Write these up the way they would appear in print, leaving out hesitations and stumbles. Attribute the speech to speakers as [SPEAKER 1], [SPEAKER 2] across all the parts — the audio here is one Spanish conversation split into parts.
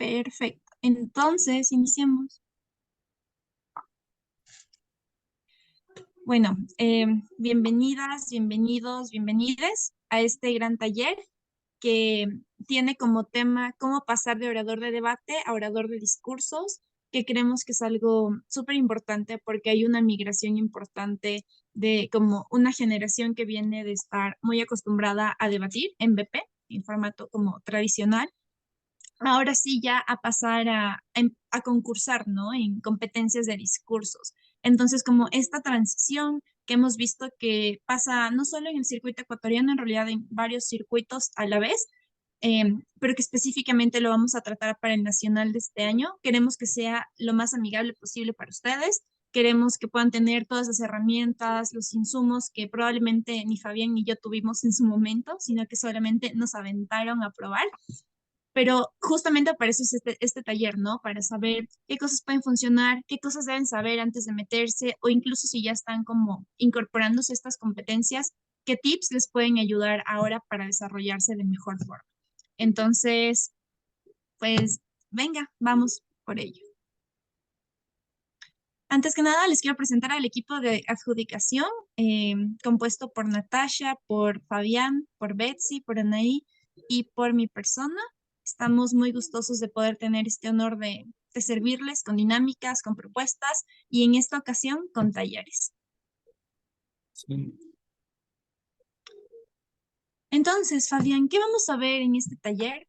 [SPEAKER 1] Perfecto. Entonces, iniciemos. Bueno, bienvenidas, bienvenidos, bienvenides a este gran taller que tiene como tema cómo pasar de orador de debate a orador de discursos, que creemos que es algo súper importante porque hay una migración importante de como una generación que viene de estar muy acostumbrada a debatir en BP, en formato como tradicional, ahora sí ya a pasar a concursar, ¿no? En competencias de discursos. Entonces, como esta transición que hemos visto que pasa no solo en el circuito ecuatoriano, en realidad en varios circuitos a la vez, pero que específicamente lo vamos a tratar para el nacional de este año. Queremos que sea lo más amigable posible para ustedes. Queremos que puedan tener todas las herramientas, los insumos que probablemente ni Fabián ni yo tuvimos en su momento, sino que solamente nos aventaron a probar. Pero justamente para eso es este taller, ¿no? Para saber qué cosas pueden funcionar, qué cosas deben saber antes de meterse, o incluso si ya están como incorporándose estas competencias, qué tips les pueden ayudar ahora para desarrollarse de mejor forma. Entonces, pues venga, vamos por ello. Antes que nada, les quiero presentar al equipo de adjudicación, compuesto por Natasha, por Fabián, por Betsy, por Anaí y por mi persona. Estamos muy gustosos de poder tener este honor de servirles con dinámicas, con propuestas y en esta ocasión con talleres.
[SPEAKER 2] Sí.
[SPEAKER 1] Entonces, Fabián, ¿qué vamos a ver en este taller?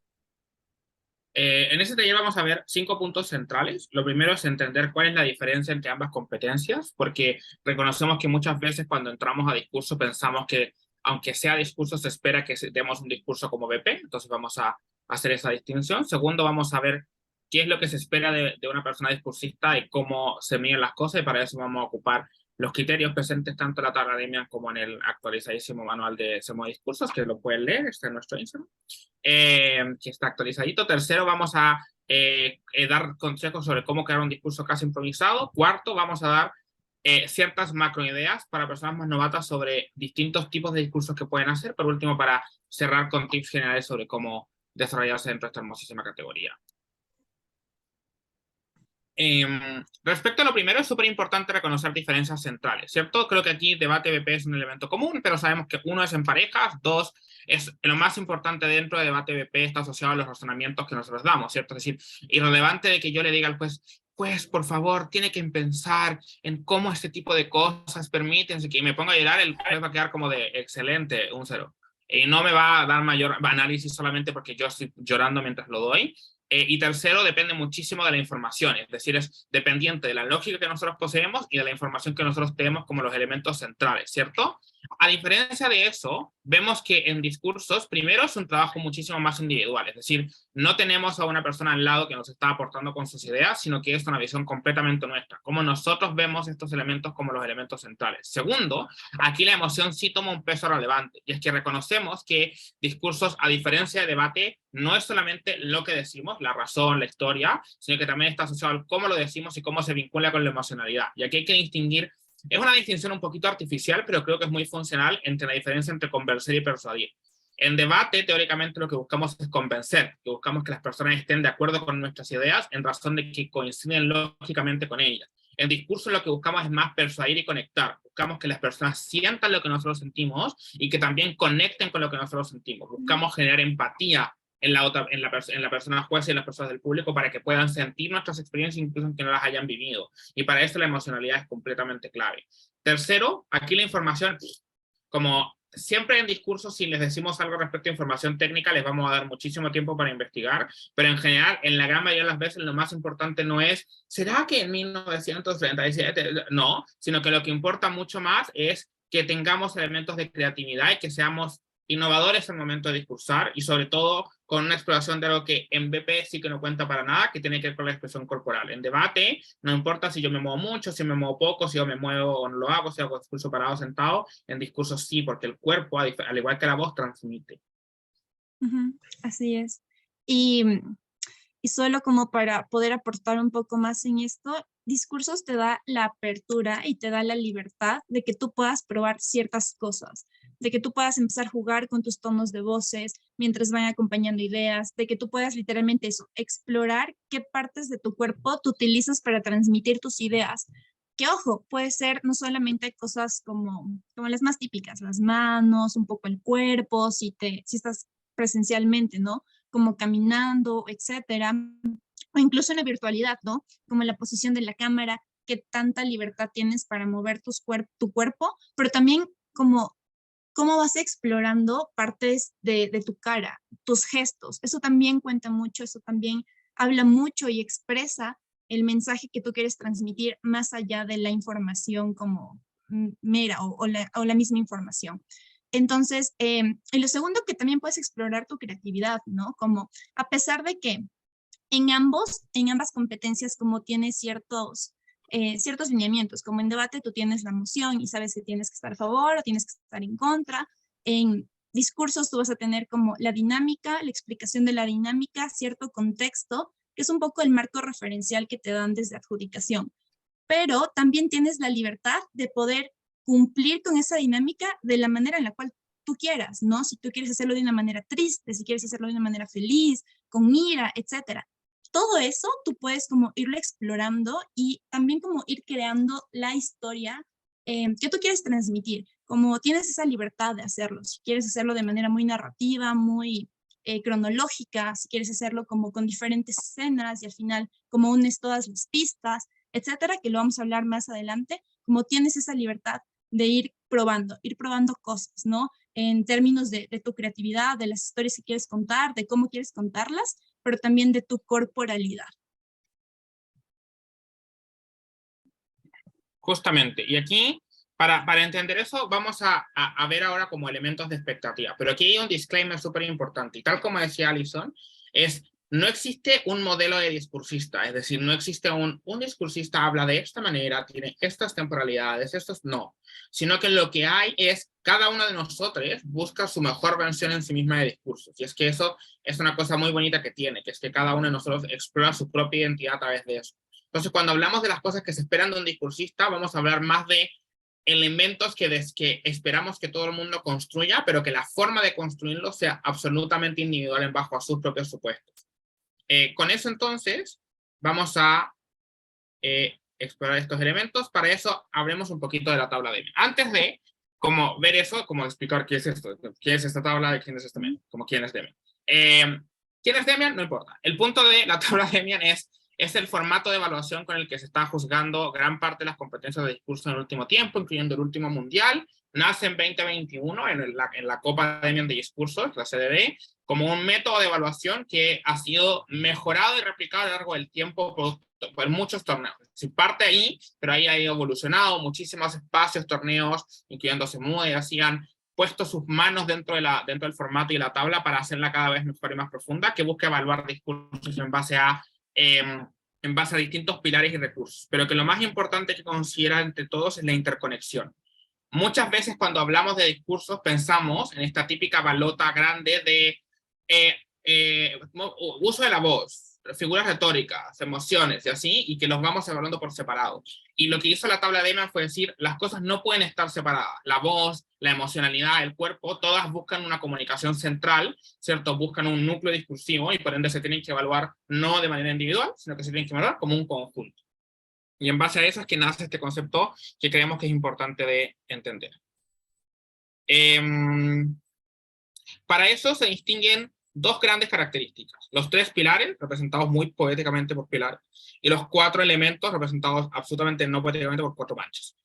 [SPEAKER 2] En este taller vamos a ver 5 puntos centrales. Lo primero es entender cuál es la diferencia entre ambas competencias, porque reconocemos que muchas veces cuando entramos a discurso pensamos que aunque sea discurso se espera que demos un discurso como BP, entonces vamos a hacer esa distinción. Segundo, vamos a ver qué es lo que se espera de una persona discursista y cómo se miden las cosas, y para eso vamos a ocupar los criterios presentes tanto en la tabla academia como en el actualizadísimo manual de SEMO Discursos, que lo pueden leer, está en nuestro Instagram. Que está actualizadito. Tercero, vamos a dar consejos sobre cómo crear un discurso casi improvisado. Cuarto, vamos a dar ciertas macroideas para personas más novatas sobre distintos tipos de discursos que pueden hacer. Por último, para cerrar con tips generales sobre cómo desarrollarse dentro de esta hermosísima categoría. Respecto a lo primero, es súper importante reconocer diferencias centrales, ¿cierto? Creo que aquí debate BP es un elemento común, pero sabemos que uno es en parejas, dos, es lo más importante dentro de debate BP está asociado a los razonamientos que nosotros damos, ¿cierto? Es decir, irrelevante de que yo le diga al juez, pues, por favor, tiene que pensar en cómo este tipo de cosas permiten, que me ponga a llorar, el juez va a quedar como de excelente, un cero. Y no me va a dar mayor análisis solamente porque yo estoy llorando mientras lo doy. Y tercero, depende muchísimo de la información, es decir, es dependiente de la lógica que nosotros poseemos y de la información que nosotros tenemos como los elementos centrales, ¿cierto? A diferencia de eso, vemos que en discursos, primero es un trabajo muchísimo más individual, es decir, no tenemos a una persona al lado que nos está aportando con sus ideas, sino que es una visión completamente nuestra, como nosotros vemos estos elementos como los elementos centrales. Segundo, aquí la emoción sí toma un peso relevante, y es que reconocemos que discursos, a diferencia de debate, no es solamente lo que decimos, la razón, la historia, sino que también está asociado al cómo lo decimos y cómo se vincula con la emocionalidad. Y aquí hay que distinguir, es una distinción un poquito artificial, pero creo que es muy funcional entre la diferencia entre convencer y persuadir. En debate, teóricamente, lo que buscamos es convencer, que buscamos que las personas estén de acuerdo con nuestras ideas en razón de que coinciden lógicamente con ellas. En discurso lo que buscamos es más persuadir y conectar. Buscamos que las personas sientan lo que nosotros sentimos y que también conecten con lo que nosotros sentimos. Buscamos generar empatía en la persona juez y en las personas del público para que puedan sentir nuestras experiencias incluso aunque no las hayan vivido. Y para eso la emocionalidad es completamente clave. Tercero, aquí la información, como siempre en discursos, si les decimos algo respecto a información técnica, les vamos a dar muchísimo tiempo para investigar, pero en general, en la gran mayoría de las veces, lo más importante no es, ¿será que en 1937? No, sino que lo que importa mucho más es que tengamos elementos de creatividad y que seamos innovadores al momento de discursar y sobre todo con una exploración de algo que en BP sí que no cuenta para nada, que tiene que ver con la expresión corporal. En debate, no importa si yo me muevo mucho, si me muevo poco, si yo me muevo o no lo hago, si hago discurso parado o sentado, en discurso sí, porque el cuerpo, al igual que la voz, transmite.
[SPEAKER 1] Así es. Y solo como para poder aportar un poco más en esto, discursos te da la apertura y te da la libertad de que tú puedas probar ciertas cosas. de que tú puedas empezar a jugar con tus tonos de voces mientras van acompañando ideas, de que tú puedas literalmente eso, explorar qué partes de tu cuerpo tú utilizas para transmitir tus ideas. Que ojo, puede ser no solamente cosas como las más típicas, las manos, un poco el cuerpo, si estás presencialmente, ¿no? Como caminando, etcétera. O incluso en la virtualidad, ¿no? Como la posición de la cámara, qué tanta libertad tienes para mover tu cuerpo, pero también como cómo vas explorando partes de tu cara, tus gestos. Eso también cuenta mucho, eso también habla mucho y expresa el mensaje que tú quieres transmitir más allá de la información como mera o la misma información. Entonces, y lo segundo que también puedes explorar tu creatividad, ¿no? Como a pesar de que en ambas competencias como tienes ciertos lineamientos, como en debate tú tienes la moción y sabes que tienes que estar a favor o tienes que estar en contra. En discursos tú vas a tener como la dinámica, la explicación de la dinámica, cierto contexto, que es un poco el marco referencial que te dan desde adjudicación. Pero también tienes la libertad de poder cumplir con esa dinámica de la manera en la cual tú quieras, ¿no? Si tú quieres hacerlo de una manera triste, si quieres hacerlo de una manera feliz, con ira, etcétera. Todo eso tú puedes como irlo explorando y también como ir creando la historia que tú quieres transmitir, como tienes esa libertad de hacerlo, si quieres hacerlo de manera muy narrativa, muy cronológica, si quieres hacerlo como con diferentes escenas y al final como unes todas las pistas, etcétera, que lo vamos a hablar más adelante, como tienes esa libertad de ir probando cosas, ¿no? En términos de tu creatividad, de las historias que quieres contar, de cómo quieres contarlas, pero también de tu corporalidad.
[SPEAKER 2] Justamente. Y aquí, para entender eso, vamos a ver ahora como elementos de expectativa. Pero aquí hay un disclaimer súper importante. Y tal como decía Alison, no existe un modelo de discursista. Es decir, no existe un discursista habla de esta manera, tiene estas temporalidades, estos no. Sino que lo que hay es cada uno de nosotros busca su mejor versión en sí misma de discursos. Y es que eso es una cosa muy bonita que tiene, que es que cada uno de nosotros explora su propia identidad a través de eso. Entonces, cuando hablamos de las cosas que se esperan de un discursista, vamos a hablar más de elementos que esperamos que todo el mundo construya, pero que la forma de construirlo sea absolutamente individual en bajo a sus propios supuestos. Con eso, entonces, vamos a explorar estos elementos. Para eso, hablemos un poquito de la tabla de... Antes de como ver eso, como explicar qué es esto, qué es esta tabla, de quién es este men, como quién es Demian. ¿Quién es Demian? No importa. El punto de la tabla de Demian es el formato de evaluación con el que se está juzgando gran parte de las competencias de discurso en el último tiempo, incluyendo el último mundial. Nace en 2021 en la Copa Demian de Discursos, la CDD, como un método de evaluación que ha sido mejorado y replicado a lo largo del tiempo por muchos torneos. Si parte ahí, pero ahí ha evolucionado muchísimos espacios, torneos, incluyendo Semude, hacían puesto sus manos dentro del formato y la tabla para hacerla cada vez mejor y más profunda, que busca evaluar discursos en base a distintos pilares y recursos, pero que lo más importante que considera entre todos es la interconexión. Muchas veces cuando hablamos de discursos pensamos en esta típica balota grande de uso de la voz, figuras retóricas, emociones y así, y que los vamos evaluando por separado. Y lo que hizo la tabla de Demian fue decir, las cosas no pueden estar separadas. La voz, la emocionalidad, el cuerpo, todas buscan una comunicación central, ¿cierto? Buscan un núcleo discursivo y por ende se tienen que evaluar no de manera individual, sino que se tienen que evaluar como un conjunto. Y en base a eso es que nace este concepto que creemos que es importante de entender. Para eso se distinguen dos grandes características. Los tres pilares, representados muy poéticamente por pilares, y los cuatro elementos, representados absolutamente no poéticamente por cuatro manchas.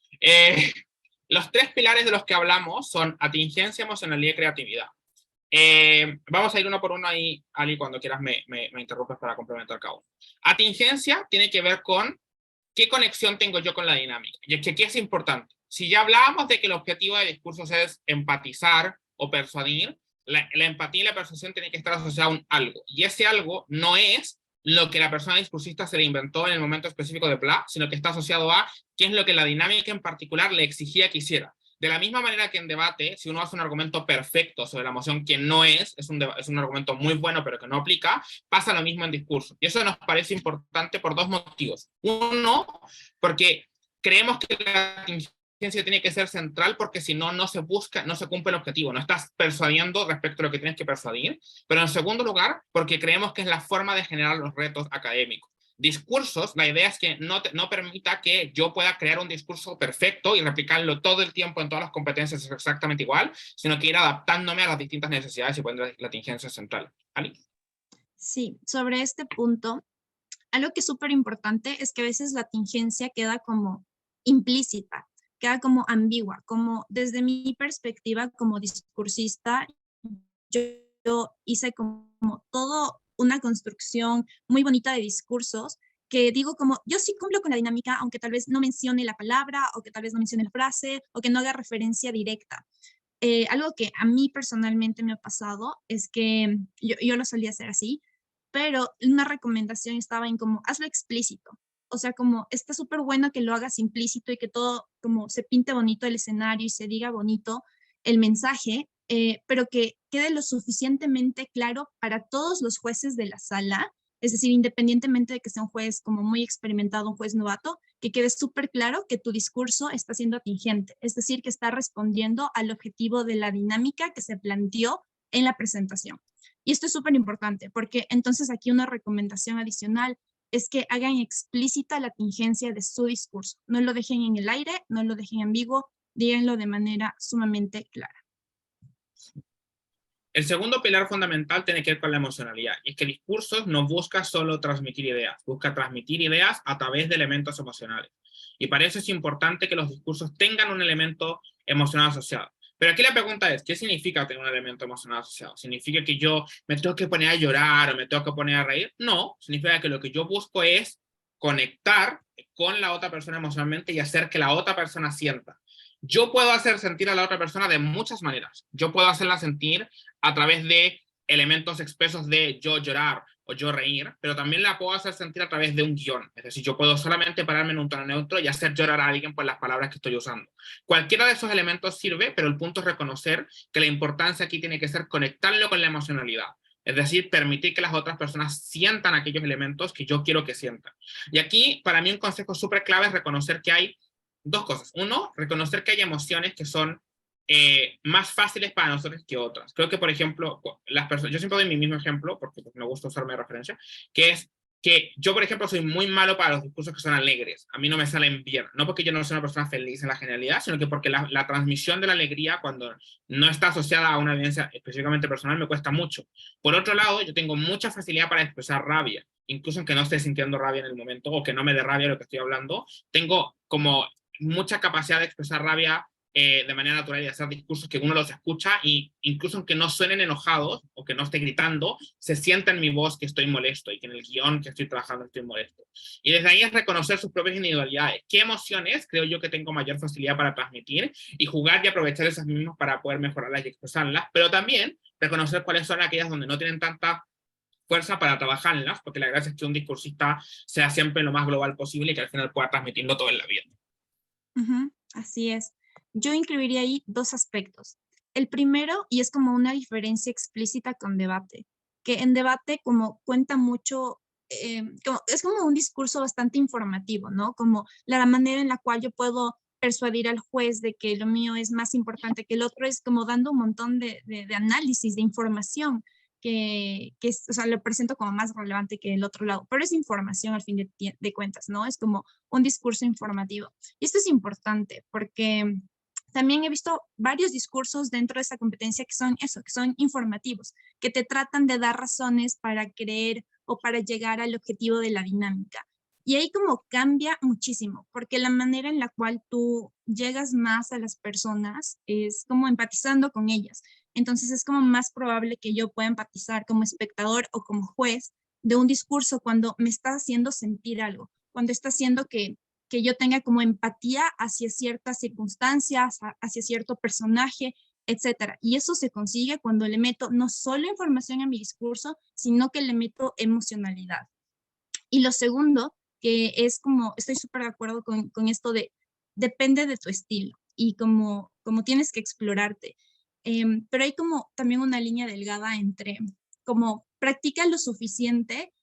[SPEAKER 2] Los tres pilares de los que hablamos son atingencia, emocionalidad y creatividad. Vamos a ir uno por uno ahí, Ali, cuando quieras me interrumpes para complementar cada uno. Atingencia tiene que ver con qué conexión tengo yo con la dinámica. Y es que aquí es importante. Si ya hablábamos de que el objetivo de discursos es empatizar o persuadir, la empatía y la persuasión tienen que estar asociadas a un algo. Y ese algo no es lo que la persona discursista se le inventó en el momento específico de Pla, sino que está asociado a qué es lo que la dinámica en particular le exigía que hiciera. De la misma manera que en debate, si uno hace un argumento perfecto sobre la emoción que no es un argumento muy bueno pero que no aplica, pasa lo mismo en discurso. Y eso nos parece importante por dos motivos. Uno, porque creemos que la tingencia tiene que ser central porque si no, no se busca, no se cumple el objetivo. No estás persuadiendo respecto a lo que tienes que persuadir. Pero en segundo lugar, porque creemos que es la forma de generar los retos académicos. Discursos, la idea es que no permita que yo pueda crear un discurso perfecto y replicarlo todo el tiempo en todas las competencias exactamente igual, sino que ir adaptándome a las distintas necesidades y poniendo la tingencia central. ¿Ali?
[SPEAKER 1] Sí, sobre este punto, algo que es súper importante es que a veces la tingencia queda como implícita, queda como ambigua, como desde mi perspectiva como discursista, yo, yo hice como todo una construcción muy bonita de discursos que digo como, yo sí cumplo con la dinámica, aunque tal vez no mencione la palabra, o que tal vez no mencione la frase, o que no haga referencia directa. Algo que a mí personalmente me ha pasado es que yo lo solía hacer así, pero una recomendación estaba en como, hazlo explícito. O sea, como está súper bueno que lo hagas implícito y que todo como se pinte bonito el escenario y se diga bonito el mensaje, pero que quede lo suficientemente claro para todos los jueces de la sala, es decir, independientemente de que sea un juez como muy experimentado, un juez novato, que quede súper claro que tu discurso está siendo atingente, es decir, que está respondiendo al objetivo de la dinámica que se planteó en la presentación. Y esto es súper importante porque entonces aquí una recomendación adicional es que hagan explícita la tingencia de su discurso. No lo dejen en el aire, no lo dejen ambiguo, díganlo de manera sumamente clara.
[SPEAKER 2] El segundo pilar fundamental tiene que ver con la emocionalidad, y es que el discurso no busca solo transmitir ideas, busca transmitir ideas a través de elementos emocionales. Y para eso es importante que los discursos tengan un elemento emocional asociado. Pero aquí la pregunta es, ¿qué significa tener un elemento emocional asociado? ¿Significa que yo me tengo que poner a llorar o me tengo que poner a reír? No, significa que lo que yo busco es conectar con la otra persona emocionalmente y hacer que la otra persona sienta. Yo puedo hacer sentir a la otra persona de muchas maneras. Yo puedo hacerla sentir a través de elementos expresos de yo llorar o yo reír, pero también la puedo hacer sentir a través de un guión. Es decir, yo puedo solamente pararme en un tono neutro y hacer llorar a alguien por las palabras que estoy usando. Cualquiera de esos elementos sirve, pero el punto es reconocer que la importancia aquí tiene que ser conectarlo con la emocionalidad. Es decir, permitir que las otras personas sientan aquellos elementos que yo quiero que sientan. Y aquí, para mí, un consejo súper clave es reconocer que hay dos cosas. Uno, reconocer que hay emociones que son más fáciles para nosotros que otras. Creo que, por ejemplo, las personas, yo siempre doy mi mismo ejemplo, porque me gusta usarme de referencia, que es que yo, por ejemplo, soy muy malo para los discursos que son alegres. A mí no me salen bien. No porque yo no sea una persona feliz en la generalidad, sino que porque la transmisión de la alegría, cuando no está asociada a una evidencia específicamente personal, me cuesta mucho. Por otro lado, yo tengo mucha facilidad para expresar rabia. Incluso aunque no esté sintiendo rabia en el momento o que no me dé rabia lo que estoy hablando, tengo como mucha capacidad de expresar rabia de manera natural y hacer discursos que uno los escucha y incluso aunque no suenen enojados o que no esté gritando, se sienta en mi voz que estoy molesto y que en el guión que estoy trabajando estoy molesto. Y desde ahí es reconocer sus propias individualidades. ¿Qué emociones creo yo que tengo mayor facilidad para transmitir y jugar y aprovechar esas mismas para poder mejorarlas y expresarlas? Pero también reconocer cuáles son aquellas donde no tienen tanta fuerza para trabajarlas, porque la gracia es que un discursista sea siempre lo más global posible y que al final pueda transmitirlo todo en la vida.
[SPEAKER 1] Así es. Yo incluiría ahí dos aspectos. El primero, y es como una diferencia explícita con debate, que en debate como cuenta mucho, es como un discurso bastante informativo, ¿no? Como la manera en la cual yo puedo persuadir al juez de que lo mío es más importante que el otro, es como dando un montón de análisis, de información, que es, o sea, lo presento como más relevante que el otro lado, pero es información al fin de cuentas, ¿no? Es como un discurso informativo. Y esto es importante porque también he visto varios discursos dentro de esta competencia que son eso, que son informativos, que te tratan de dar razones para creer o para llegar al objetivo de la dinámica. Y ahí como cambia muchísimo, porque la manera en la cual tú llegas más a las personas es como empatizando con ellas. Entonces es como más probable que yo pueda empatizar como espectador o como juez de un discurso cuando me está haciendo sentir algo, cuando está haciendo que yo tenga como empatía hacia ciertas circunstancias, hacia cierto personaje, etcétera. Y eso se consigue cuando le meto no solo información a mi discurso, sino que le meto emocionalidad. Y lo segundo, que es como, estoy súper de acuerdo con esto de, depende de tu estilo y como tienes que explorarte. Pero hay como también una línea delgada entre como practica lo suficiente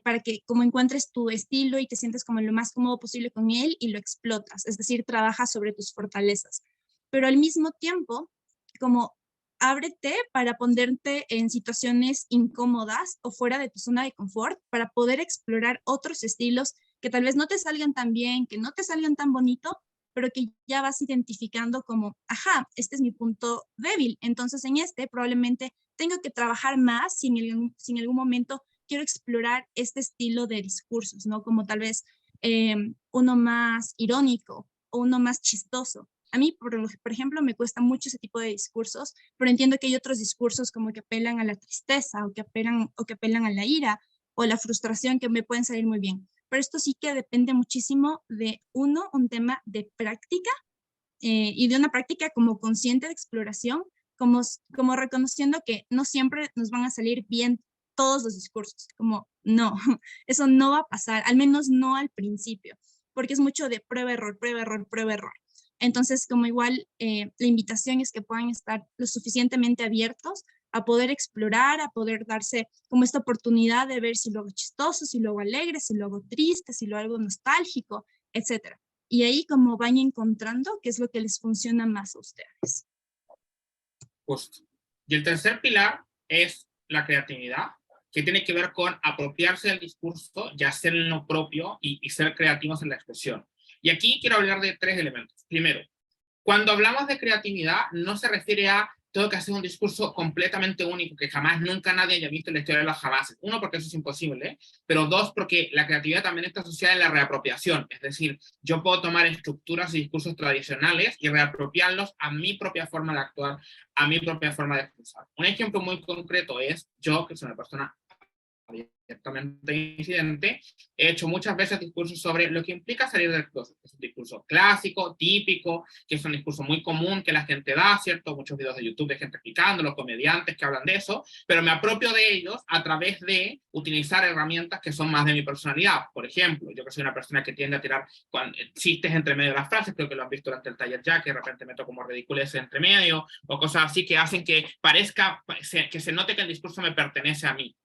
[SPEAKER 1] para que como encuentres tu estilo y te sientes como lo más cómodo posible con él y lo explotas, es decir, trabajas sobre tus fortalezas. Pero al mismo tiempo, como ábrete para ponerte en situaciones incómodas o fuera de tu zona de confort para poder explorar otros estilos que tal vez no te salgan tan bien, que no te salgan tan bonito, pero que ya vas identificando como, ajá, este es mi punto débil. Entonces en este probablemente tengo que trabajar más si en algún momento quiero explorar este estilo de discursos, ¿no? Como tal vez uno más irónico o uno más chistoso. A mí, por ejemplo, me cuesta mucho ese tipo de discursos, pero entiendo que hay otros discursos como que apelan a la tristeza o que apelan a la ira o la frustración que me pueden salir muy bien. Pero esto sí que depende muchísimo de uno, un tema de práctica y de una práctica como consciente de exploración, como reconociendo que no siempre nos van a salir bien todos los discursos, como no, eso no va a pasar, al menos no al principio, porque es mucho de prueba, error, prueba, error, prueba, error. Entonces, como igual, la invitación es que puedan estar lo suficientemente abiertos a poder explorar, a poder darse como esta oportunidad de ver si lo hago chistoso, si lo hago alegre, si lo hago triste, si lo hago nostálgico, etcétera. Y ahí como van encontrando qué es lo que les funciona más a ustedes.
[SPEAKER 2] Justo. Y el tercer pilar es la creatividad, que tiene que ver con apropiarse del discurso y hacerlo propio y ser creativos en la expresión. Y aquí quiero hablar de tres elementos. Primero, cuando hablamos de creatividad, no se refiere a tengo que hacer un discurso completamente único que jamás, nunca nadie haya visto en la historia de los jamases. Uno, porque eso es imposible, ¿eh? Pero dos, porque la creatividad también está asociada en la reapropiación. Es decir, yo puedo tomar estructuras y discursos tradicionales y reapropiarlos a mi propia forma de actuar, a mi propia forma de expresar. Un ejemplo muy concreto es yo, que soy una persona abiertamente incidente, he hecho muchas veces discursos sobre lo que implica salir del closet. Es un discurso clásico, típico, que es un discurso muy común que la gente da, ¿cierto? Muchos videos de YouTube de gente explicando, los comediantes que hablan de eso, pero me apropio de ellos a través de utilizar herramientas que son más de mi personalidad. Por ejemplo, yo que soy una persona que tiende a tirar chistes entre medio de las frases, creo que lo han visto durante el taller ya, que de repente meto como ridiculeces entre medio, o cosas así que hacen que parezca, que se note que el discurso me pertenece a mí.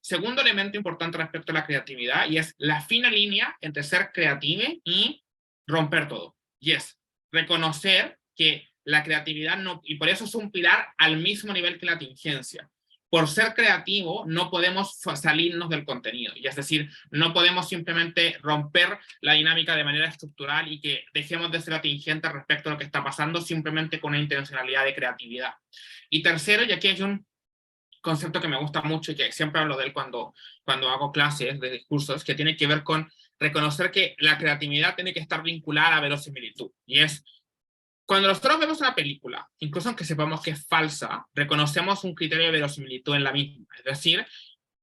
[SPEAKER 2] Segundo elemento importante respecto a la creatividad, y es la fina línea entre ser creativo y romper todo. Y es reconocer que la creatividad no, y por eso es un pilar al mismo nivel que la tingencia. Por ser creativo no podemos salirnos del contenido, y es decir, no podemos simplemente romper la dinámica de manera estructural y que dejemos de ser atingentes respecto a lo que está pasando simplemente con una intencionalidad de creatividad. Y tercero, y aquí hay un concepto que me gusta mucho y que siempre hablo de él cuando hago clases de discursos, que tiene que ver con reconocer que la creatividad tiene que estar vinculada a la verosimilitud. Y es, cuando nosotros vemos una película, incluso aunque sepamos que es falsa, reconocemos un criterio de verosimilitud en la misma. Es decir,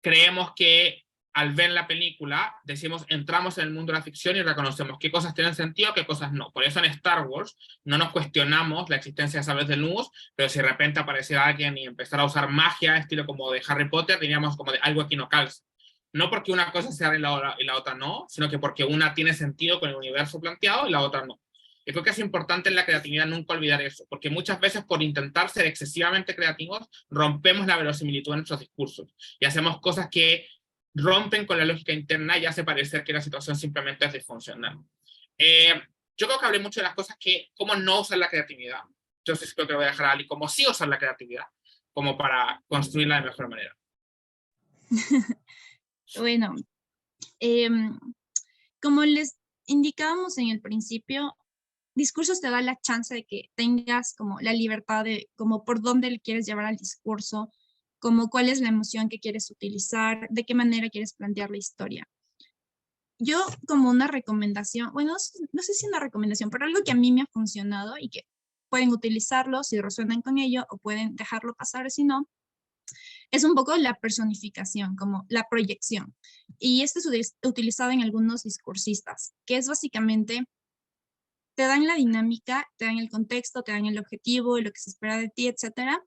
[SPEAKER 2] creemos que al ver la película, decimos, entramos en el mundo de la ficción y reconocemos qué cosas tienen sentido, qué cosas no. Por eso en Star Wars no nos cuestionamos la existencia de sables de luz, pero si de repente apareciera alguien y empezara a usar magia, estilo como de Harry Potter, diríamos como de algo aquí no calza. No porque una cosa sea y la otra no, sino que porque una tiene sentido con el universo planteado y la otra no. Yo creo que es importante en la creatividad nunca olvidar eso, porque muchas veces por intentar ser excesivamente creativos, rompemos la verosimilitud en nuestros discursos y hacemos cosas que rompen con la lógica interna y hace parecer que la situación simplemente es disfuncional. Yo creo que hablé mucho de las cosas que, cómo no usar la creatividad. Entonces creo que voy a dejar a Ali cómo sí usar la creatividad, como para construirla de mejor manera.
[SPEAKER 1] Bueno, como les indicábamos en el principio, discursos te da la chance de que tengas como la libertad de como por dónde le quieres llevar al discurso, como cuál es la emoción que quieres utilizar, de qué manera quieres plantear la historia. Yo como una recomendación, bueno, no sé si una recomendación, pero algo que a mí me ha funcionado y que pueden utilizarlo si resuenan con ello o pueden dejarlo pasar si no, es un poco la personificación, como la proyección. Y esto es utilizado en algunos discursistas, que es básicamente te dan la dinámica, te dan el contexto, te dan el objetivo, lo que se espera de ti, etcétera,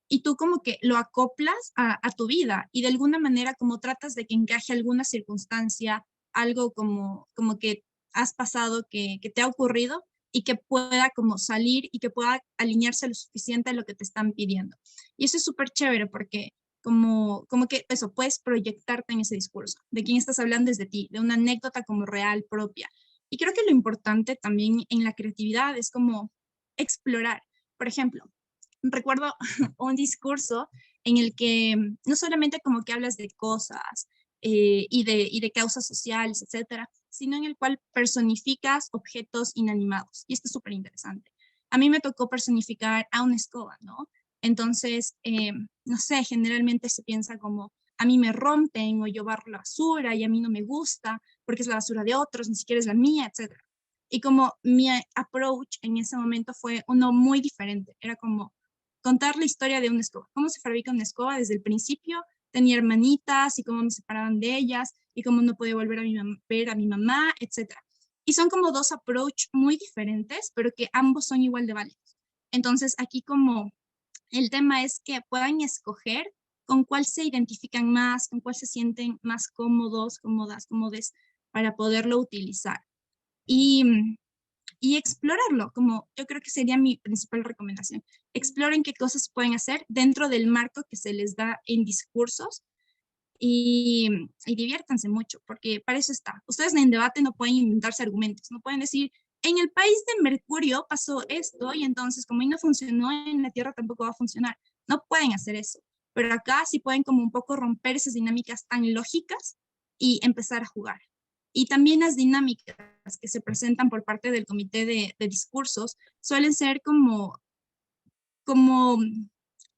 [SPEAKER 1] y tú como que lo acoplas a tu vida y de alguna manera como tratas de que encaje alguna circunstancia, algo como que has pasado, que te ha ocurrido y que pueda como salir y que pueda alinearse lo suficiente a lo que te están pidiendo. Y eso es súper chévere porque como que eso, puedes proyectarte en ese discurso, de quién estás hablando es de ti, de una anécdota como real propia. Y creo que lo importante también en la creatividad es como explorar. Por ejemplo, recuerdo un discurso en el que no solamente como que hablas de cosas y de causas sociales, etcétera, sino en el cual personificas objetos inanimados. Y esto es súper interesante. A mí me tocó personificar a una escoba, ¿no? Entonces, no sé, generalmente se piensa como a mí me rompen o yo barro la basura y a mí no me gusta porque es la basura de otros, ni siquiera es la mía, etcétera. Y como mi approach en ese momento fue uno muy diferente, era como contar la historia de una escoba, cómo se fabrica una escoba desde el principio, tenía hermanitas y cómo me separaban de ellas y cómo no podía volver a ver a mi mamá, etcétera. Y son como dos approach muy diferentes, pero que ambos son igual de válidos. Entonces, aquí como el tema es que puedan escoger con cuál se identifican más, con cuál se sienten más cómodos, cómodas, cómodes para poderlo utilizar. Y, y explorarlo, como yo creo que sería mi principal recomendación. Exploren qué cosas pueden hacer dentro del marco que se les da en discursos y diviértanse mucho, porque para eso está. Ustedes en debate no pueden inventarse argumentos, no pueden decir, en el país de Mercurio pasó esto y entonces como ahí no funcionó, en la Tierra tampoco va a funcionar. No pueden hacer eso, pero acá sí pueden como un poco romper esas dinámicas tan lógicas y empezar a jugar. Y también las dinámicas que se presentan por parte del comité de discursos suelen ser como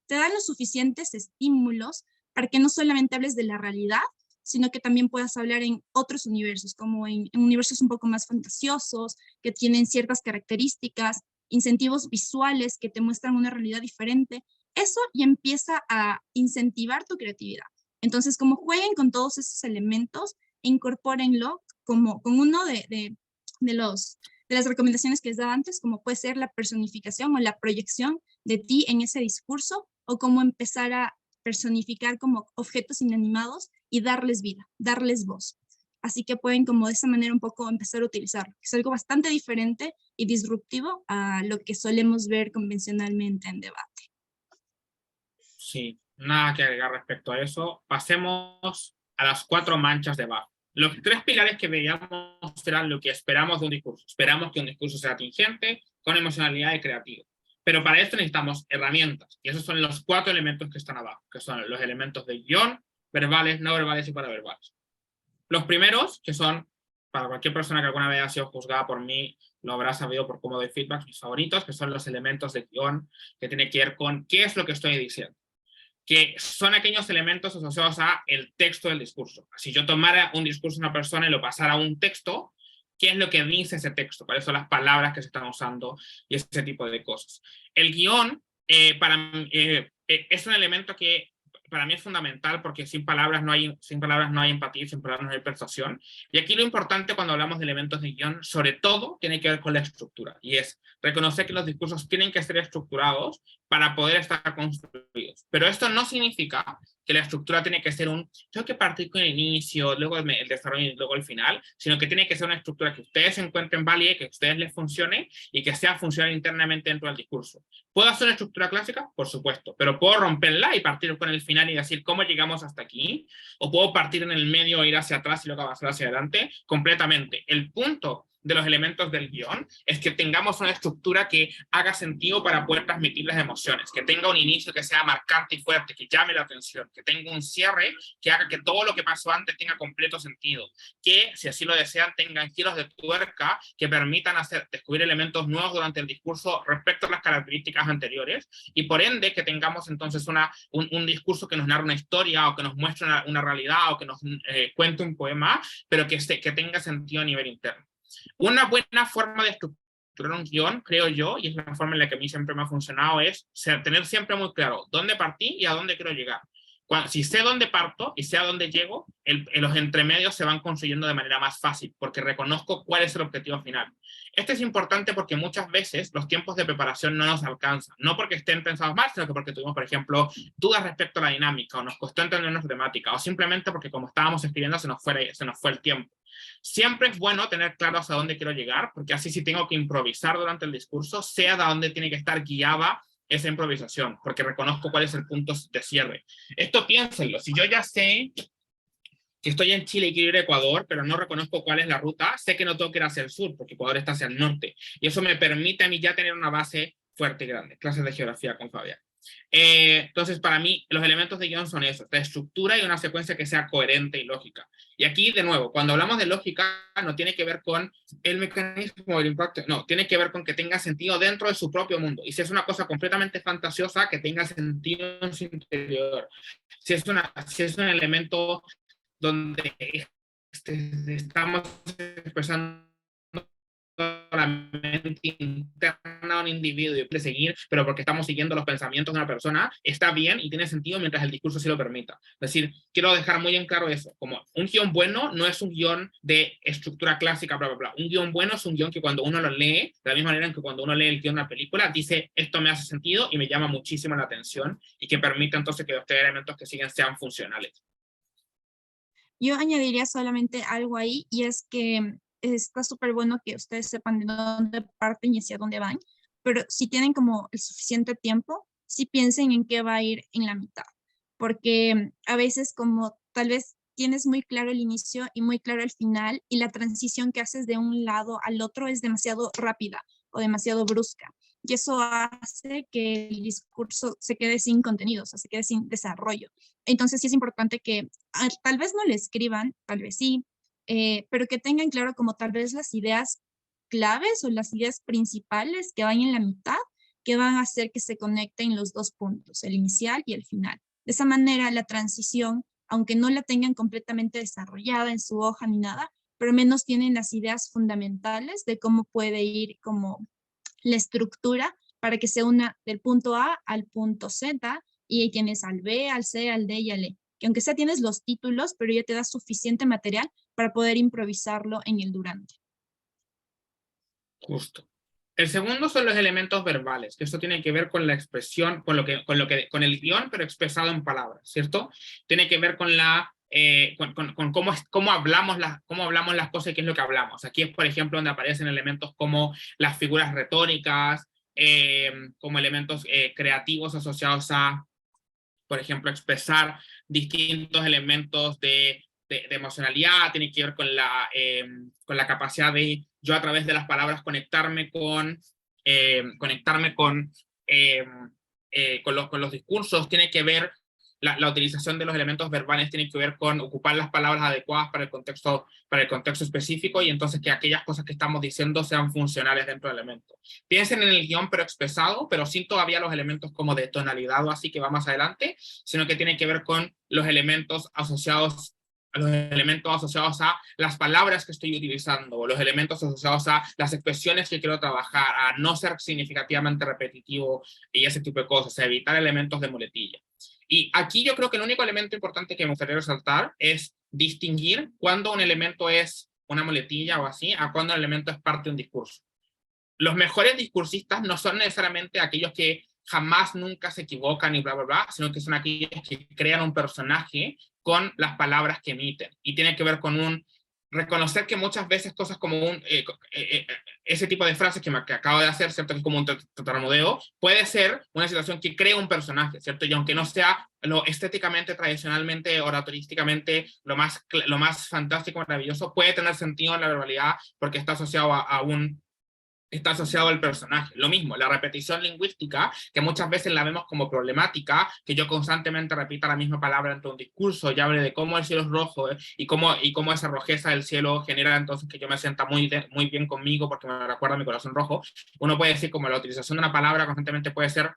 [SPEAKER 1] te dan los suficientes estímulos para que no solamente hables de la realidad, sino que también puedas hablar en otros universos, como en universos un poco más fantasiosos, que tienen ciertas características, incentivos visuales que te muestran una realidad diferente. Eso ya empieza a incentivar tu creatividad. Entonces, como jueguen con todos esos elementos, incorpórenlo como con uno de los, de las recomendaciones que les daba antes, como puede ser la personificación o la proyección de ti en ese discurso o cómo empezar a personificar como objetos inanimados y darles vida, darles voz. Así que pueden como de esa manera un poco empezar a utilizarlo. Es algo bastante diferente y disruptivo a lo que solemos ver convencionalmente en debate.
[SPEAKER 2] Sí, nada que agregar respecto a eso. Pasemos a las 4 manchas de Bach. Los 3 pilares que veíamos serán lo que esperamos de un discurso. Esperamos que un discurso sea atingente, con emocionalidad y creativo. Pero para esto necesitamos herramientas. Y esos son los 4 elementos que están abajo, que son los elementos de guión, verbales, no verbales y paraverbales. Los primeros, que son, para cualquier persona que alguna vez haya sido juzgada por mí, lo habrá sabido por cómo doy feedback, mis favoritos, que son los elementos de guión, que tiene que ver con qué es lo que estoy diciendo, que son aquellos elementos asociados a el texto del discurso. Si yo tomara un discurso de una persona y lo pasara a un texto, ¿qué es lo que dice ese texto? ¿Cuáles son las palabras que se están usando? Y ese tipo de cosas. El guión es un elemento que para mí es fundamental porque sin palabras no hay empatía, sin palabras no hay persuasión. Y aquí lo importante cuando hablamos de elementos de guión, sobre todo, tiene que ver con la estructura. Y es reconocer que los discursos tienen que ser estructurados para poder estar construidos. Pero esto no significa que la estructura tiene que ser tengo que partir con el inicio, luego el desarrollo y luego el final, sino que tiene que ser una estructura que ustedes encuentren válida, que a ustedes les funcione y que sea funcional internamente dentro del discurso. ¿Puedo hacer una estructura clásica? Por supuesto, pero puedo romperla y partir con el final y decir cómo llegamos hasta aquí, o puedo partir en el medio, ir hacia atrás y luego avanzar hacia adelante, completamente. El punto de los elementos del guión es que tengamos una estructura que haga sentido para poder transmitir las emociones, que tenga un inicio que sea marcante y fuerte, que llame la atención, que tenga un cierre que haga que todo lo que pasó antes tenga completo sentido, que si así lo desean tengan giros de tuerca que permitan descubrir elementos nuevos durante el discurso respecto a las características anteriores y por ende que tengamos entonces un discurso que nos narra una historia o que nos muestre una realidad o que nos cuente un poema, pero que tenga sentido a nivel interno. Una buena forma de estructurar un guión, creo yo, y es la forma en la que a mí siempre me ha funcionado, es tener siempre muy claro dónde partí y a dónde quiero llegar. Si sé dónde parto y sé a dónde llego, los entremedios se van construyendo de manera más fácil, porque reconozco cuál es el objetivo final. Esto es importante porque muchas veces los tiempos de preparación no nos alcanzan, no porque estén pensados mal, sino que porque tuvimos, por ejemplo, dudas respecto a la dinámica, o nos costó entender una temática, o simplemente porque como estábamos escribiendo se nos fue el tiempo. Siempre es bueno tener claro hacia dónde quiero llegar, porque así si tengo que improvisar durante el discurso, sé a dónde tiene que estar guiada esa improvisación, porque reconozco cuál es el punto de cierre. Esto piénsenlo, si yo ya sé que estoy en Chile y quiero ir a Ecuador, pero no reconozco cuál es la ruta, sé que no tengo que ir hacia el sur, porque Ecuador está hacia el norte, y eso me permite a mí ya tener una base fuerte y grande. Clases de geografía con Fabián. Entonces, para mí, los elementos de guión son eso, de estructura y una secuencia que sea coherente y lógica. Y aquí, de nuevo, cuando hablamos de lógica, no tiene que ver con el mecanismo del impacto, no, tiene que ver con que tenga sentido dentro de su propio mundo. Y si es una cosa completamente fantasiosa, que tenga sentido en su interior. Si es un elemento donde estamos expresando la mente interna de un individuo y puede seguir, pero porque estamos siguiendo los pensamientos de una persona, está bien y tiene sentido mientras el discurso sí lo permita. Es decir, quiero dejar muy en claro eso, como un guión bueno no es un guión de estructura clásica, bla, bla, bla. Un guión bueno es un guión que cuando uno lo lee, de la misma manera en que cuando uno lee el guión de una película, dice, esto me hace sentido y me llama muchísimo la atención y que permite entonces que los tres elementos que siguen sean funcionales.
[SPEAKER 1] Yo añadiría solamente algo ahí y es que está súper bueno que ustedes sepan de dónde parten y hacia dónde van, pero si tienen como el suficiente tiempo, sí piensen en qué va a ir en la mitad, porque a veces como tal vez tienes muy claro el inicio y muy claro el final y la transición que haces de un lado al otro es demasiado rápida o demasiado brusca. Y eso hace que el discurso se quede sin contenido, o sea, se quede sin desarrollo. Entonces sí es importante que tal vez no le escriban, tal vez sí, pero que tengan claro como tal vez las ideas claves o las ideas principales que van en la mitad, que van a hacer que se conecten los dos puntos, el inicial y el final. De esa manera, la transición, aunque no la tengan completamente desarrollada en su hoja ni nada, pero menos tienen las ideas fundamentales de cómo puede ir como la estructura para que se una del punto A al punto Z y tienes al B, al C, al D y al E. Que aunque sea tienes los títulos, pero ya te da suficiente material para poder improvisarlo en el durante.
[SPEAKER 2] Justo. El segundo son los elementos verbales, que esto tiene que ver con la expresión, con el guión, pero expresado en palabras, ¿cierto? Tiene que ver con con cómo hablamos las cosas y qué es lo que hablamos. Aquí es, por ejemplo, donde aparecen elementos como las figuras retóricas, como elementos creativos asociados a, por ejemplo, expresar distintos elementos de emocionalidad, tiene que ver con la capacidad de yo a través de las palabras conectarme eh, con los discursos, tiene que ver la utilización de los elementos verbales tiene que ver con ocupar las palabras adecuadas para el contexto específico y entonces que aquellas cosas que estamos diciendo sean funcionales dentro del elemento. Piensen en el guión pero expresado, pero sin todavía los elementos como de tonalidad o así que va más adelante, sino que tiene que ver con los elementos asociados a las palabras que estoy utilizando, o los elementos asociados a las expresiones que quiero trabajar, a no ser significativamente repetitivo y ese tipo de cosas, a evitar elementos de muletilla. Y aquí yo creo que el único elemento importante que me gustaría resaltar es distinguir cuándo un elemento es una muletilla o así, a cuándo el elemento es parte de un discurso. Los mejores discursistas no son necesariamente aquellos que jamás nunca se equivocan y bla, bla, bla, sino que son aquellos que crean un personaje con las palabras que emiten. Y tiene que ver con reconocer que muchas veces cosas como ese tipo de frases que acabo de hacer, ¿cierto? Que es como un tartamudeo, puede ser una situación que crea un personaje, ¿cierto? Y aunque no sea lo estéticamente, tradicionalmente, oratorísticamente, lo más fantástico, maravilloso, puede tener sentido en la verbalidad porque está asociado al personaje. Lo mismo, la repetición lingüística, que muchas veces la vemos como problemática, que yo constantemente repita la misma palabra entre un discurso y hable de cómo el cielo es rojo y cómo esa rojeza del cielo genera entonces que yo me sienta muy bien conmigo porque me recuerda a mi corazón rojo. Uno puede decir como la utilización de una palabra constantemente puede ser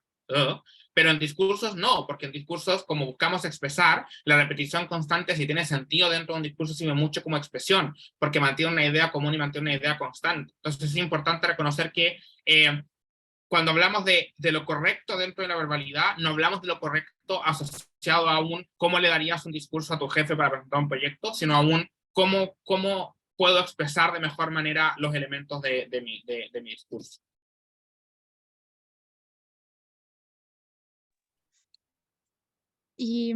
[SPEAKER 2] pero en discursos no, porque en discursos, como buscamos expresar, la repetición constante, si tiene sentido dentro de un discurso, sirve mucho como expresión, porque mantiene una idea común y mantiene una idea constante. Entonces es importante reconocer que cuando hablamos de lo correcto dentro de la verbalidad, no hablamos de lo correcto asociado a cómo le darías un discurso a tu jefe para presentar un proyecto, sino a cómo puedo expresar de mejor manera los elementos de mi discurso.
[SPEAKER 1] Y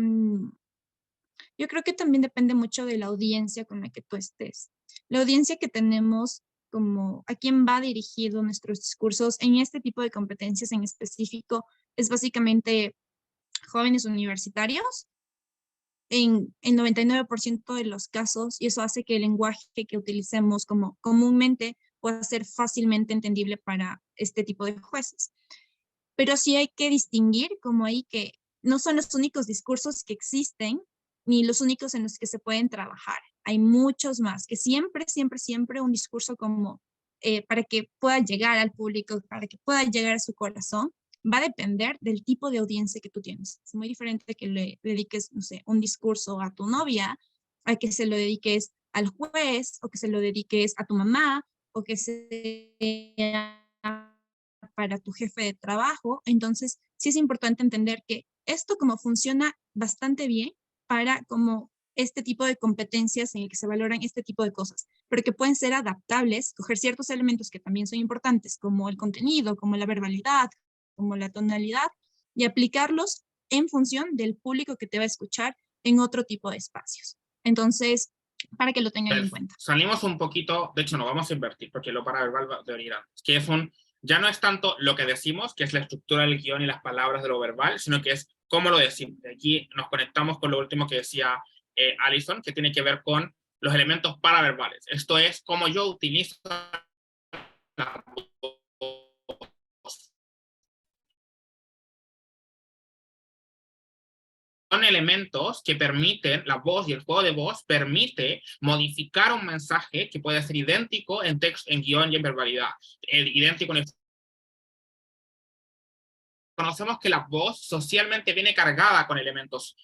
[SPEAKER 1] yo creo que también depende mucho de la audiencia con la que tú estés. La audiencia que tenemos, como a quién va dirigido nuestros discursos en este tipo de competencias en específico, es básicamente jóvenes universitarios en el 99% de los casos, y eso hace que el lenguaje que utilicemos como comúnmente pueda ser fácilmente entendible para este tipo de jueces. Pero sí hay que distinguir como ahí que no son los únicos discursos que existen, ni los únicos en los que se pueden trabajar. Hay muchos más, que siempre, siempre, siempre un discurso como para que pueda llegar al público, para que pueda llegar a su corazón, va a depender del tipo de audiencia que tú tienes. Es muy diferente que le dediques, no sé, un discurso a tu novia, a que se lo dediques al juez, o que se lo dediques a tu mamá, o que sea para tu jefe de trabajo. Entonces, sí es importante entender que esto como funciona bastante bien para como este tipo de competencias en el que se valoran este tipo de cosas, pero que pueden ser adaptables, coger ciertos elementos que también son importantes, como el contenido, como la verbalidad, como la tonalidad, y aplicarlos en función del público que te va a escuchar en otro tipo de espacios. Entonces, para que lo tengan en cuenta.
[SPEAKER 2] Salimos un poquito, de hecho no vamos a invertir, porque lo paraverbal va de venir antes, que es ya no es tanto lo que decimos, que es la estructura del guión y las palabras de lo verbal, sino que es cómo lo decimos. Aquí nos conectamos con lo último que decía Alison, que tiene que ver con los elementos paraverbales. Esto es cómo yo utilizo la voz. Son elementos que permiten, la voz y el juego de voz permite modificar un mensaje que puede ser idéntico en texto, en guión y en verbalidad. Idéntico en el... Conocemos que la voz socialmente viene cargada con elementos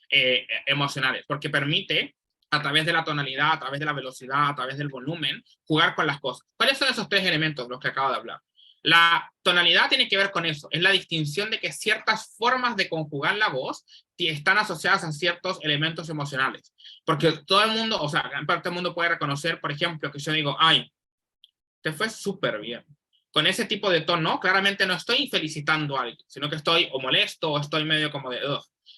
[SPEAKER 2] emocionales, porque permite, a través de la tonalidad, a través de la velocidad, a través del volumen, jugar con las cosas. ¿Cuáles son esos tres elementos los que acabo de hablar? La tonalidad tiene que ver con eso, es la distinción de que ciertas formas de conjugar la voz están asociadas a ciertos elementos emocionales. Porque todo el mundo, o sea, gran parte del mundo puede reconocer, por ejemplo, que yo digo, ay, te fue súper bien. Con ese tipo de tono, claramente no estoy felicitando a alguien, sino que estoy o molesto o estoy medio como de,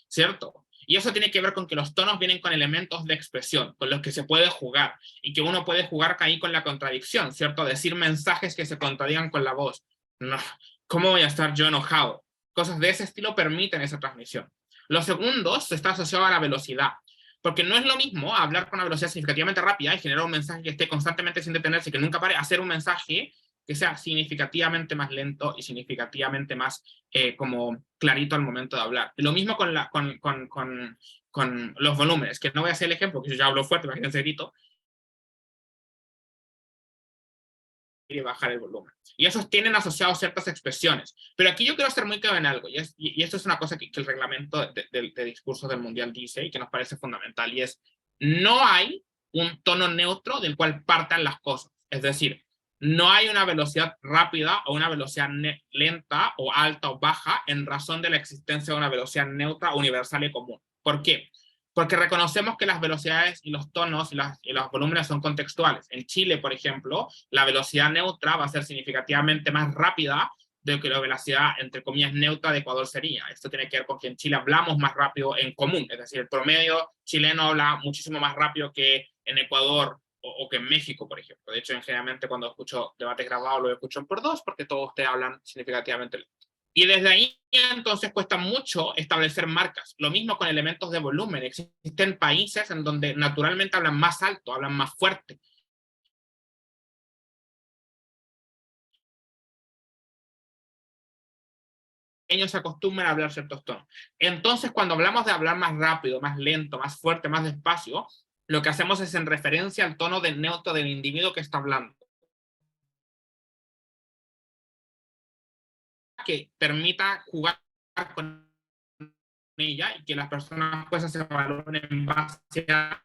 [SPEAKER 2] ¿cierto? Y eso tiene que ver con que los tonos vienen con elementos de expresión, con los que se puede jugar, y que uno puede jugar ahí con la contradicción, ¿cierto? Decir mensajes que se contradigan con la voz. No, ¿cómo voy a estar yo enojado? Cosas de ese estilo permiten esa transmisión. Los segundos está asociado a la velocidad, porque no es lo mismo hablar con una velocidad significativamente rápida y generar un mensaje que esté constantemente sin detenerse, que nunca pare, hacer un mensaje que sea significativamente más lento y significativamente más como clarito al momento de hablar. Lo mismo con los volúmenes, que no voy a hacer el ejemplo, porque yo ya hablo fuerte, imagínense grito, y bajar el volumen. Y esos tienen asociados ciertas expresiones. Pero aquí yo quiero ser muy claro en algo, y esto es una cosa que el reglamento de discursos del Mundial dice y que nos parece fundamental, y es, no hay un tono neutro del cual partan las cosas. Es decir, no hay una velocidad rápida o una velocidad lenta o alta o baja en razón de la existencia de una velocidad neutra, universal y común. ¿Por qué? Porque reconocemos que las velocidades y los tonos y los volúmenes son contextuales. En Chile, por ejemplo, la velocidad neutra va a ser significativamente más rápida de que la velocidad, entre comillas, neutra de Ecuador sería. Esto tiene que ver con que en Chile hablamos más rápido en común, es decir, el promedio chileno habla muchísimo más rápido que en Ecuador o que en México, por ejemplo. De hecho, generalmente cuando escucho debates grabados lo escucho por dos, porque todos ustedes hablan significativamente lento. Y desde ahí entonces cuesta mucho establecer marcas. Lo mismo con elementos de volumen. Existen países en donde naturalmente hablan más alto, hablan más fuerte. Ellos se acostumbran a hablar ciertos tonos. Entonces, cuando hablamos de hablar más rápido, más lento, más fuerte, más despacio, lo que hacemos es en referencia al tono del neutro del individuo que está hablando, que permita jugar con ella y que las personas pues se valoren en base a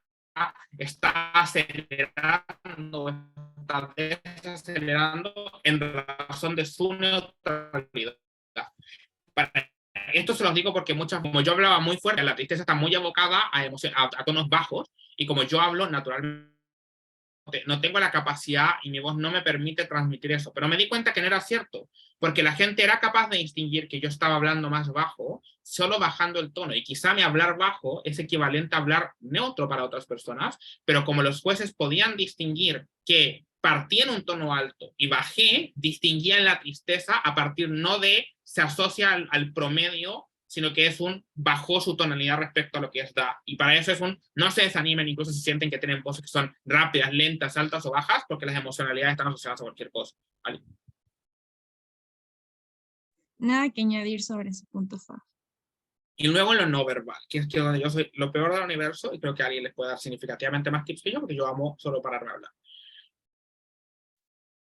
[SPEAKER 2] está acelerando, está desacelerando en razón de su neutralidad. Para esto se los digo porque como yo hablaba muy fuerte, la tristeza está muy abocada a tonos bajos, y como yo hablo naturalmente, no tengo la capacidad y mi voz no me permite transmitir eso. Pero me di cuenta que no era cierto, porque la gente era capaz de distinguir que yo estaba hablando más bajo, solo bajando el tono. Y quizá mi hablar bajo es equivalente a hablar neutro para otras personas, pero como los jueces podían distinguir que partí en un tono alto y bajé, distinguía en la tristeza a partir no de se asocia al promedio, sino que es un bajó su tonalidad respecto a lo que es da. Y para eso es un no se desanimen, incluso si sienten que tienen voces que son rápidas, lentas, altas o bajas, porque las emocionalidades están asociadas a cualquier cosa. ¿Vale?
[SPEAKER 1] Nada que añadir sobre ese punto, Fa.
[SPEAKER 2] Y luego en lo no verbal, que es que donde yo soy lo peor del universo, y creo que alguien les puede dar significativamente más tips que yo, porque yo amo solo pararme a hablar.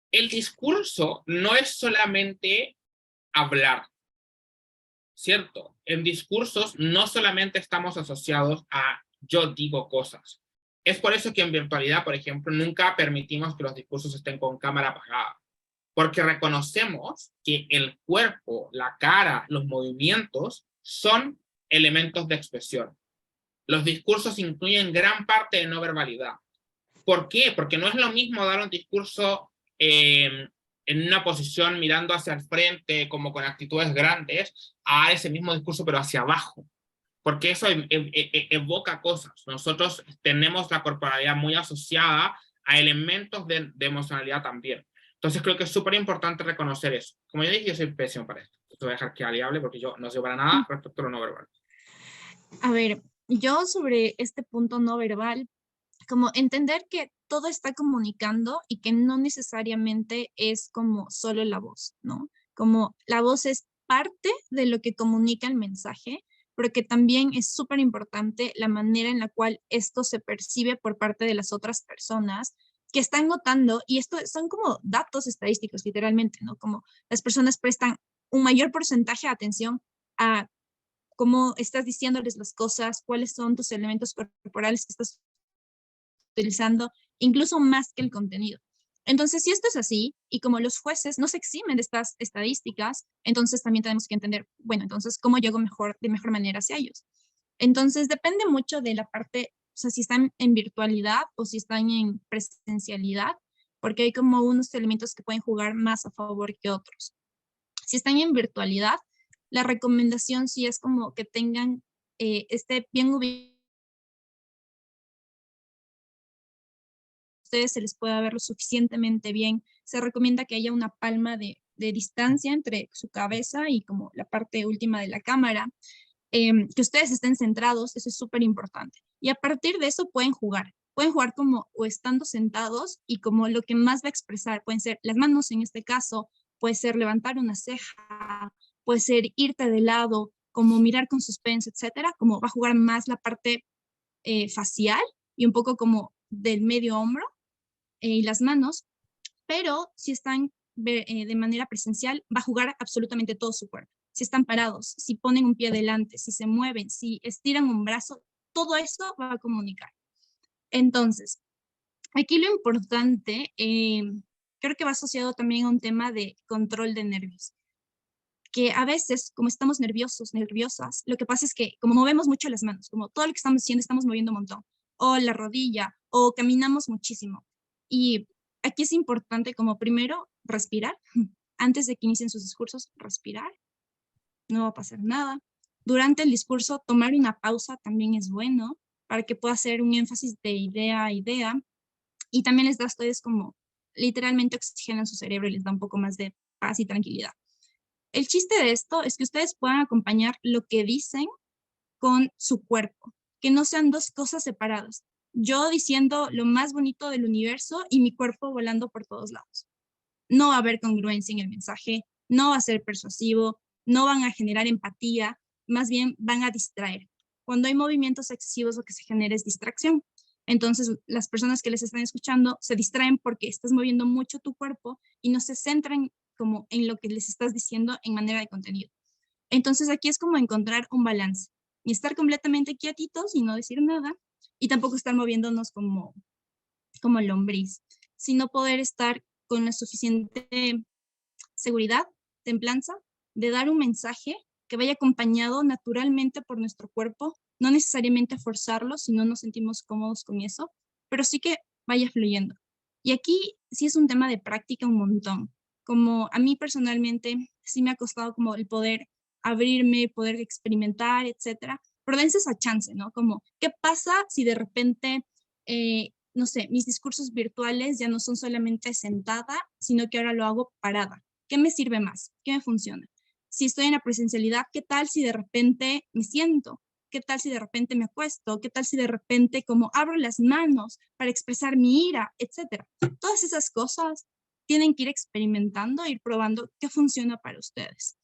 [SPEAKER 2] El discurso no es solamente hablar, ¿cierto? En discursos no solamente estamos asociados a yo digo cosas. Es por eso que en virtualidad, por ejemplo, nunca permitimos que los discursos estén con cámara apagada, porque reconocemos que el cuerpo, la cara, los movimientos son elementos de expresión. Los discursos incluyen gran parte de no verbalidad. ¿Por qué? Porque no es lo mismo dar un discurso en una posición mirando hacia el frente, como con actitudes grandes, a ese mismo discurso, pero hacia abajo. Porque eso evoca cosas. Nosotros tenemos la corporalidad muy asociada a elementos de emocionalidad también. Entonces creo que es súper importante reconocer eso. Como yo dije, yo soy pésimo para esto. Esto voy a dejar que Ali hable porque yo no sé para nada respecto a lo no verbal.
[SPEAKER 1] A ver, yo sobre este punto no verbal, como entender que todo está comunicando y que no necesariamente es como solo la voz, ¿no? Como la voz es parte de lo que comunica el mensaje, pero que también es súper importante la manera en la cual esto se percibe por parte de las otras personas que están notando, y esto son como datos estadísticos, literalmente, ¿no? Como las personas prestan un mayor porcentaje de atención a cómo estás diciéndoles las cosas, cuáles son tus elementos corporales que estás utilizando, incluso más que el contenido. Entonces, si esto es así, y como los jueces no se eximen de estas estadísticas, entonces también tenemos que entender, bueno, entonces, ¿cómo llego mejor, de mejor manera hacia ellos? Entonces, depende mucho de la parte, o sea, si están en virtualidad o si están en presencialidad, porque hay como unos elementos que pueden jugar más a favor que otros. Si están en virtualidad, la recomendación sí es como que tengan, esté bien ubicado, ustedes se les pueda ver lo suficientemente bien. Se recomienda que haya una palma de distancia entre su cabeza y como la parte última de la cámara, que ustedes estén centrados, eso es súper importante. Y a partir de eso pueden jugar como o estando sentados y como lo que más va a expresar, pueden ser las manos en este caso, puede ser levantar una ceja, puede ser irte de lado, como mirar con suspenso, etcétera, como va a jugar más la parte facial y un poco como del medio hombro y las manos, pero si están de manera presencial, va a jugar absolutamente todo su cuerpo. Si están parados, si ponen un pie delante, si se mueven, si estiran un brazo, todo eso va a comunicar. Entonces, aquí lo importante, creo que va asociado también a un tema de control de nervios, que a veces, como estamos nerviosos, nerviosas, lo que pasa es que como movemos mucho las manos, como todo lo que estamos haciendo, estamos moviendo un montón, o la rodilla, o caminamos muchísimo. Y aquí es importante como primero respirar, antes de que inicien sus discursos, respirar, no va a pasar nada. Durante el discurso, tomar una pausa también es bueno para que pueda hacer un énfasis de idea a idea, y también les da a ustedes como literalmente oxígeno en su cerebro y les da un poco más de paz y tranquilidad. El chiste de esto es que ustedes puedan acompañar lo que dicen con su cuerpo, que no sean dos cosas separadas. Yo diciendo lo más bonito del universo y mi cuerpo volando por todos lados. No va a haber congruencia en el mensaje, no va a ser persuasivo, no van a generar empatía, más bien van a distraer. Cuando hay movimientos excesivos, lo que se genera es distracción. Entonces, las personas que les están escuchando se distraen porque estás moviendo mucho tu cuerpo y no se centran como en lo que les estás diciendo en manera de contenido. Entonces, aquí es como encontrar un balance y estar completamente quietitos y no decir nada, y tampoco estar moviéndonos como lombriz, sino poder estar con la suficiente seguridad, templanza, de dar un mensaje que vaya acompañado naturalmente por nuestro cuerpo, no necesariamente forzarlo si no nos sentimos cómodos con eso, pero sí que vaya fluyendo. Y aquí sí es un tema de práctica un montón. Como a mí personalmente sí me ha costado como el poder abrirme, poder experimentar, etcétera, pero dense esa chance, ¿no? Como, ¿qué pasa si de repente no sé, mis discursos virtuales ya no son solamente sentada, sino que ahora lo hago parada. ¿Qué me sirve más? ¿Qué me funciona? Si estoy en la presencialidad, ¿qué tal si de repente me siento? ¿Qué tal si de repente me acuesto? ¿Qué tal si de repente como abro las manos para expresar mi ira, etcétera? Todas esas cosas tienen que ir experimentando, ir probando qué funciona para ustedes.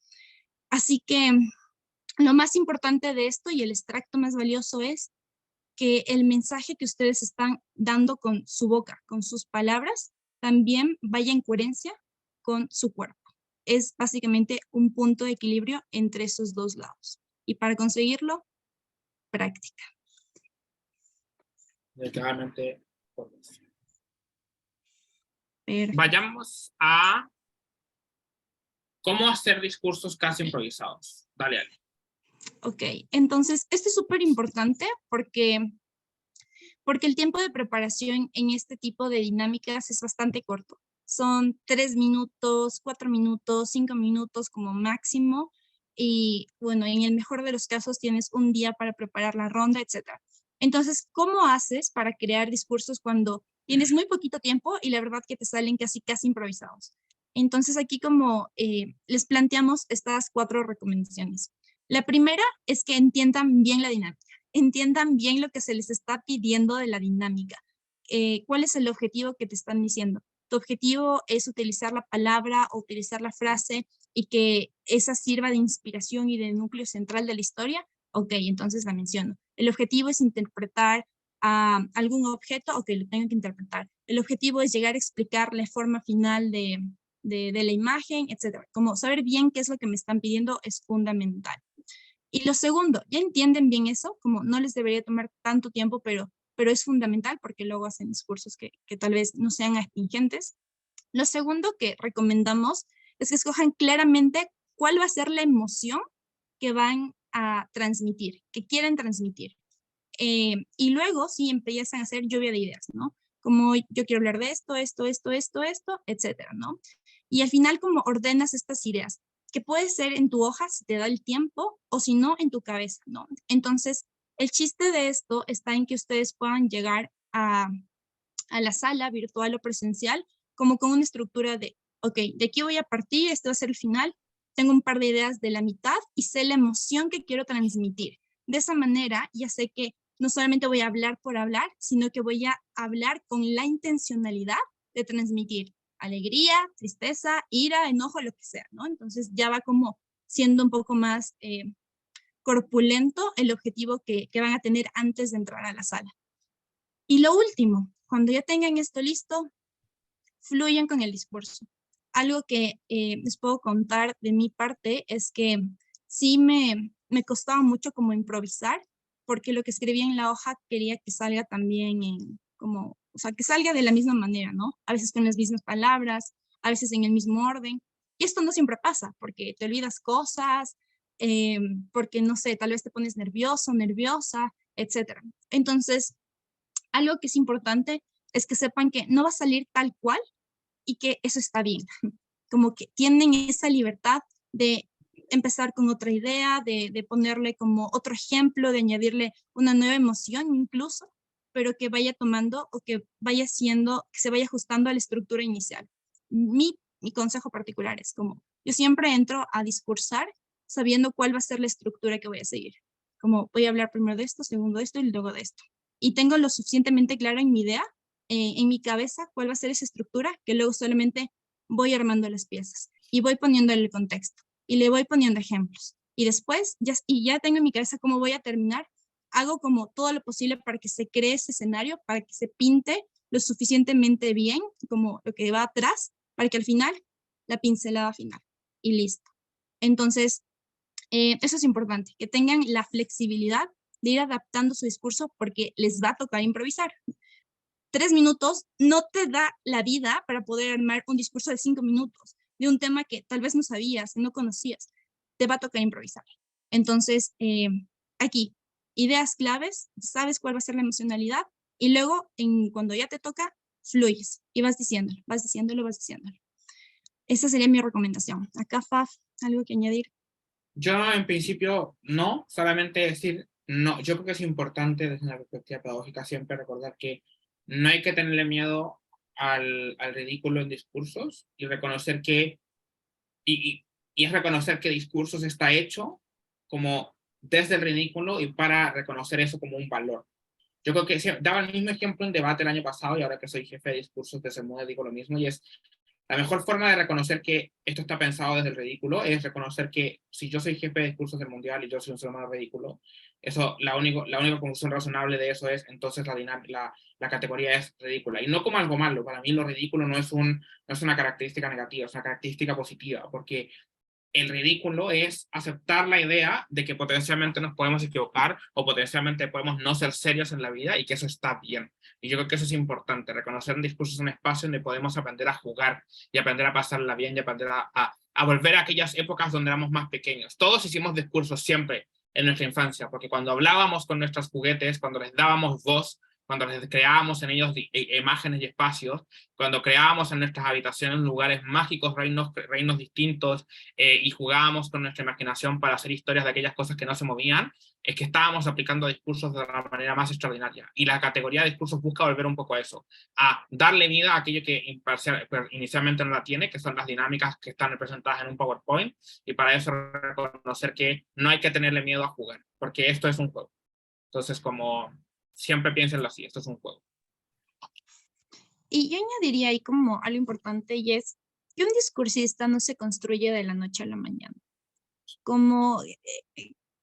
[SPEAKER 1] Así que lo más importante de esto y el extracto más valioso es que el mensaje que ustedes están dando con su boca, con sus palabras, también vaya en coherencia con su cuerpo. Es básicamente un punto de equilibrio entre esos dos lados. Y para conseguirlo, práctica.
[SPEAKER 2] Literalmente.
[SPEAKER 1] Perfecto.
[SPEAKER 2] Vayamos a cómo hacer discursos casi improvisados. Dale, Ale.
[SPEAKER 1] Ok, entonces esto es súper importante porque el tiempo de preparación en este tipo de dinámicas es bastante corto. Son 3 minutos, 4 minutos, 5 minutos como máximo. Y bueno, en el mejor de los casos tienes un día para preparar la ronda, etc. Entonces, ¿cómo haces para crear discursos cuando tienes muy poquito tiempo y la verdad que te salen casi improvisados? Entonces, aquí como les planteamos estas 4 recomendaciones. La primera es que entiendan bien la dinámica, entiendan bien lo que se les está pidiendo de la dinámica. ¿Cuál es el objetivo que te están diciendo? Tu objetivo es utilizar la palabra o utilizar la frase y que esa sirva de inspiración y de núcleo central de la historia. Ok, entonces la menciono. El objetivo es interpretar algún objeto, ok, lo tengo que interpretar. El objetivo es llegar a explicar la forma final de la imagen, etc. Como saber bien qué es lo que me están pidiendo es fundamental. Y lo segundo, ya entienden bien eso, como no les debería tomar tanto tiempo, pero es fundamental porque luego hacen discursos que tal vez no sean astringentes. Lo segundo que recomendamos es que escojan claramente cuál va a ser la emoción que van a transmitir, que quieren transmitir. Y luego sí empiezan a hacer lluvia de ideas, ¿no? Como yo quiero hablar de esto, etcétera, ¿no? Y al final como ordenas estas ideas, que puede ser en tu hoja si te da el tiempo o si no en tu cabeza, ¿no? Entonces, el chiste de esto está en que ustedes puedan llegar a la sala virtual o presencial como con una estructura de, ok, de aquí voy a partir, este va a ser el final, tengo un par de ideas de la mitad y sé la emoción que quiero transmitir. De esa manera ya sé que no solamente voy a hablar por hablar, sino que voy a hablar con la intencionalidad de transmitir alegría, tristeza, ira, enojo, lo que sea, ¿no? Entonces ya va como siendo un poco más corpulento el objetivo que van a tener antes de entrar a la sala. Y lo último, cuando ya tengan esto listo, fluyan con el discurso. Algo que les puedo contar de mi parte es que sí me costaba mucho como improvisar, porque lo que escribía en la hoja quería que salga también como, o sea, que salga de la misma manera, ¿no? A veces con las mismas palabras, a veces en el mismo orden. Y esto no siempre pasa, porque te olvidas cosas, porque, no sé, tal vez te pones nervioso, nerviosa, etc. Entonces, algo que es importante es que sepan que no va a salir tal cual y que eso está bien. Como que tienen esa libertad de empezar con otra idea, de ponerle como otro ejemplo, de añadirle una nueva emoción incluso, pero que vaya tomando o que vaya siendo, que se vaya ajustando a la estructura inicial. Mi consejo particular es como, yo siempre entro a discursar sabiendo cuál va a ser la estructura que voy a seguir. Como voy a hablar primero de esto, segundo de esto y luego de esto. Y tengo lo suficientemente claro en mi idea, en mi cabeza, cuál va a ser esa estructura, que luego solamente voy armando las piezas y voy poniéndole el contexto y le voy poniendo ejemplos. Y después, ya tengo en mi cabeza cómo voy a terminar, hago como todo lo posible para que se cree ese escenario, para que se pinte lo suficientemente bien, como lo que va atrás, para que al final, la pincelada final. Y listo. Entonces, eso es importante, que tengan la flexibilidad de ir adaptando su discurso porque les va a tocar improvisar. 3 minutos no te da la vida para poder armar un discurso de 5 minutos de un tema que tal vez no sabías, que no conocías. Te va a tocar improvisar. Entonces, aquí, ideas claves, sabes cuál va a ser la emocionalidad y luego, cuando ya te toca, fluyes y vas diciéndolo, vas diciéndolo, vas diciéndolo. Esa sería mi recomendación. Acá, Faf, ¿algo que añadir?
[SPEAKER 2] Yo en principio no, solamente decir no. Yo creo que es importante desde una perspectiva pedagógica siempre recordar que no hay que tenerle miedo al ridículo en discursos y reconocer que, y es reconocer que discursos está hecho como desde el ridículo y para reconocer eso como un valor. Yo creo que sí, daba el mismo ejemplo en debate el año pasado y ahora que soy jefe de discursos de Semude digo lo mismo y es la mejor forma de reconocer que esto está pensado desde el ridículo es reconocer que si yo soy jefe de discursos del mundial y yo soy un ser humano ridículo, eso, la única conclusión razonable de eso es entonces la categoría es ridícula. Y no como algo malo, para mí lo ridículo no es una característica negativa, es una característica positiva, porque el ridículo es aceptar la idea de que potencialmente nos podemos equivocar o potencialmente podemos no ser serios en la vida y que eso está bien. Y yo creo que eso es importante, reconocer en discursos un espacio donde podemos aprender a jugar y aprender a pasarla bien y aprender a volver a aquellas épocas donde éramos más pequeños. Todos hicimos discursos siempre en nuestra infancia, porque cuando hablábamos con nuestros juguetes, cuando les dábamos voz, cuando les creábamos en ellos imágenes y espacios, cuando creábamos en nuestras habitaciones lugares mágicos, reinos distintos, y jugábamos con nuestra imaginación para hacer historias de aquellas cosas que no se movían, es que estábamos aplicando discursos de la manera más extraordinaria. Y la categoría de discursos busca volver un poco a eso, a darle vida a aquello que inicialmente no la tiene, que son las dinámicas que están representadas en un PowerPoint, y para eso reconocer que no hay que tenerle miedo a jugar, porque esto es un juego. Entonces, como siempre piénsenlo así, esto es un juego.
[SPEAKER 1] Y yo añadiría ahí como algo importante y es que un discursista no se construye de la noche a la mañana. Como,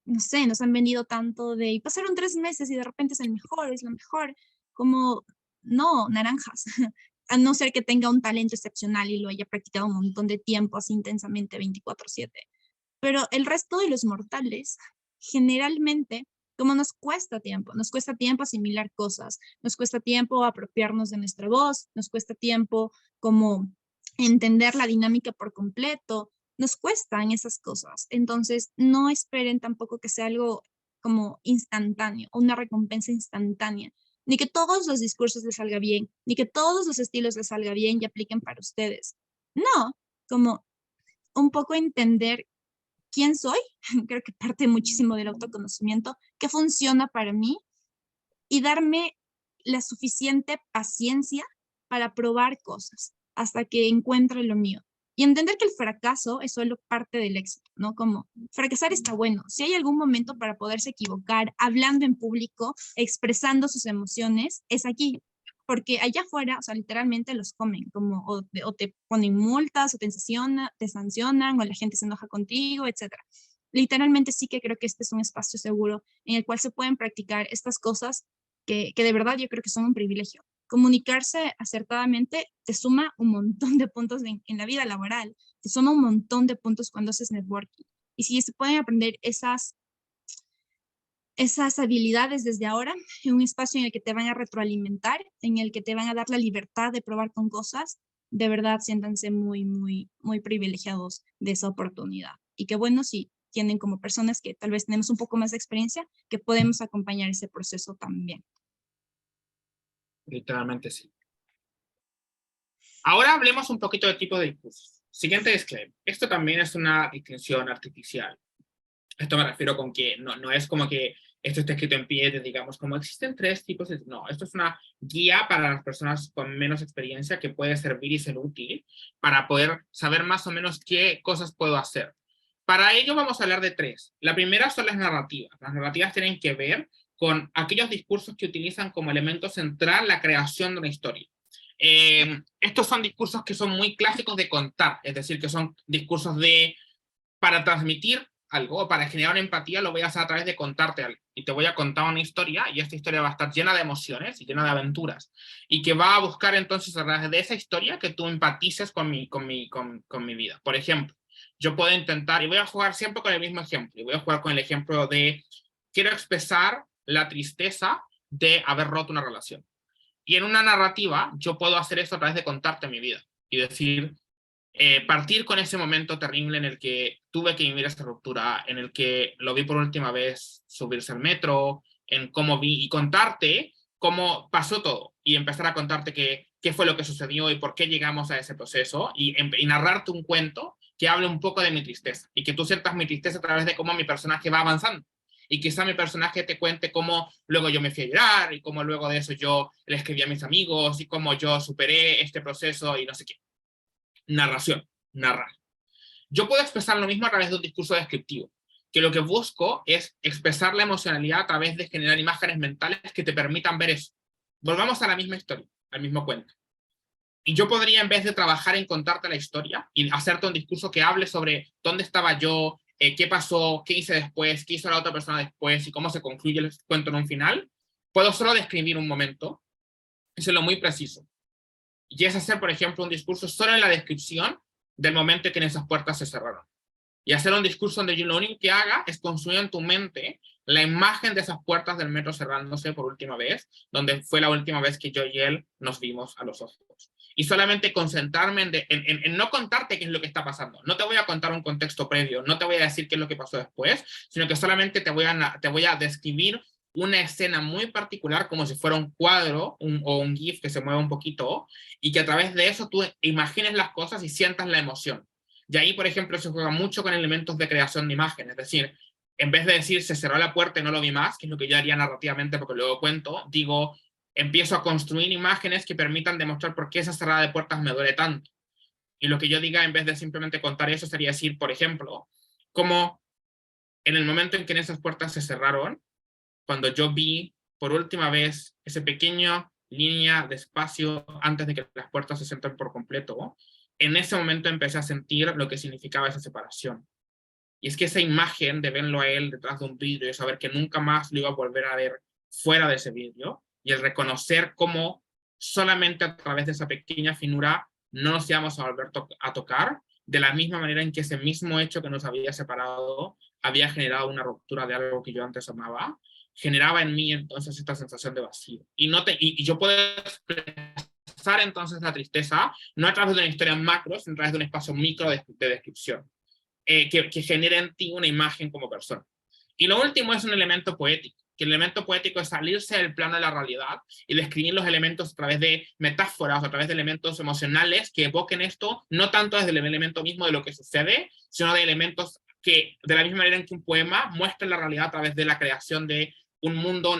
[SPEAKER 1] no sé, nos han vendido tanto de, y pasaron 3 meses y de repente es el mejor, es lo mejor. Como, no, naranjas. A no ser que tenga un talento excepcional y lo haya practicado un montón de tiempo, así intensamente 24/7. Pero el resto de los mortales, generalmente, como nos cuesta tiempo asimilar cosas, nos cuesta tiempo apropiarnos de nuestra voz, nos cuesta tiempo como entender la dinámica por completo, nos cuestan esas cosas. Entonces, no esperen tampoco que sea algo como instantáneo, una recompensa instantánea, ni que todos los discursos les salga bien, ni que todos los estilos les salga bien y apliquen para ustedes. No, como un poco entender quién soy, creo que parte muchísimo del autoconocimiento, qué funciona para mí y darme la suficiente paciencia para probar cosas hasta que encuentre lo mío. Y entender que el fracaso es solo parte del éxito, ¿no? Como fracasar está bueno. Si hay algún momento para poderse equivocar, hablando en público, expresando sus emociones, es aquí. Porque allá afuera, o sea, literalmente los comen, como o te ponen multas, o te sancionan, o la gente se enoja contigo, etcétera. Literalmente sí que creo que este es un espacio seguro en el cual se pueden practicar estas cosas que de verdad yo creo que son un privilegio. Comunicarse acertadamente te suma un montón de puntos en la vida laboral, te suma un montón de puntos cuando haces networking. Y si se pueden aprender esas habilidades desde ahora, en un espacio en el que te van a retroalimentar, en el que te van a dar la libertad de probar con cosas, de verdad siéntanse muy, muy, muy privilegiados de esa oportunidad. Y qué bueno si tienen como personas que tal vez tenemos un poco más de experiencia, que podemos acompañar ese proceso también.
[SPEAKER 2] Literalmente sí. Ahora hablemos un poquito de tipo de discursos. Siguiente disclaimer. Esto también es una distinción artificial. Esto me refiero con que no es como que esto está escrito en piedra, digamos, como existen 3 tipos de... No, esto es una guía para las personas con menos experiencia que puede servir y ser útil para poder saber más o menos qué cosas puedo hacer. Para ello vamos a hablar de 3. La primera son las narrativas. Las narrativas tienen que ver con aquellos discursos que utilizan como elemento central la creación de una historia. Estos son discursos que son muy clásicos de contar, es decir, que son discursos para transmitir algo o para generar una empatía, lo voy a hacer a través de contarte algo. Y te voy a contar una historia y esta historia va a estar llena de emociones y llena de aventuras. Y que va a buscar entonces a través de esa historia que tú empatices con mi vida. Por ejemplo, yo puedo intentar, y voy a jugar siempre con el mismo ejemplo, y voy a jugar con el ejemplo de, quiero expresar la tristeza de haber roto una relación. Y en una narrativa, yo puedo hacer eso a través de contarte mi vida y decir, partir con ese momento terrible en el que tuve que vivir esta ruptura, en el que lo vi por última vez subirse al metro, en cómo vi y contarte cómo pasó todo y empezar a contarte qué fue lo que sucedió y por qué llegamos a ese proceso y narrarte un cuento que hable un poco de mi tristeza y que tú sientas mi tristeza a través de cómo mi personaje va avanzando. Y quizá mi personaje te cuente cómo luego yo me fui a llorar y cómo luego de eso yo le escribí a mis amigos y cómo yo superé este proceso y no sé qué. Narración, narrar. Yo puedo expresar lo mismo a través de un discurso descriptivo, que lo que busco es expresar la emocionalidad a través de generar imágenes mentales que te permitan ver eso. Volvamos a la misma historia, al mismo cuento. Y yo podría, en vez de trabajar en contarte la historia y hacerte un discurso que hable sobre dónde estaba yo, qué pasó, qué hice después, qué hizo la otra persona después y cómo se concluye el cuento en un final, puedo solo describir un momento, eso es lo muy preciso. Y es hacer, por ejemplo, un discurso solo en la descripción del momento en que esas puertas se cerraron. Y hacer un discurso donde yo lo único que haga es construir en tu mente la imagen de esas puertas del metro cerrándose por última vez, donde fue la última vez que yo y él nos vimos a los ojos. Y solamente concentrarme en no contarte qué es lo que está pasando. No te voy a contar un contexto previo, no te voy a decir qué es lo que pasó después, sino que solamente te voy a describir una escena muy particular como si fuera un cuadro o un GIF que se mueve un poquito y que a través de eso tú imagines las cosas y sientas la emoción. Y ahí, por ejemplo, se juega mucho con elementos de creación de imagen, es decir, en vez de decir se cerró la puerta y no lo vi más, que es lo que yo haría narrativamente porque luego cuento, digo, empiezo a construir imágenes que permitan demostrar por qué esa cerrada de puertas me duele tanto. Y lo que yo diga, en vez de simplemente contar eso, sería decir, por ejemplo, como en el momento en que esas puertas se cerraron, cuando yo vi por última vez esa pequeña línea de espacio antes de que las puertas se centren por completo, en ese momento empecé a sentir lo que significaba esa separación. Y es que esa imagen de verlo a él detrás de un vidrio y saber que nunca más lo iba a volver a ver fuera de ese vidrio, y el reconocer cómo solamente a través de esa pequeña finura no nos íbamos a volver a tocar, de la misma manera en que ese mismo hecho que nos había separado había generado una ruptura de algo que yo antes amaba, generaba en mí entonces esta sensación de vacío. Y yo puedo expresar entonces la tristeza, no a través de una historia macro, sino a través de un espacio micro de descripción, que genere en ti una imagen como persona. Y lo último es un elemento poético, que el elemento poético es salirse del plano de la realidad y describir los elementos a través de metáforas, a través de elementos emocionales que evoquen esto, no tanto desde el elemento mismo de lo que sucede, sino de elementos que, de la misma manera en que un poema muestra la realidad a través de la creación de un mundo,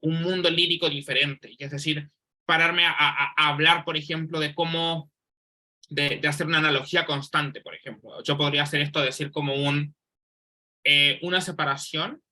[SPEAKER 2] un mundo lírico diferente. Es decir, pararme a hablar, por ejemplo, de cómo, de hacer una analogía constante, por ejemplo. Yo podría hacer esto, decir como una separación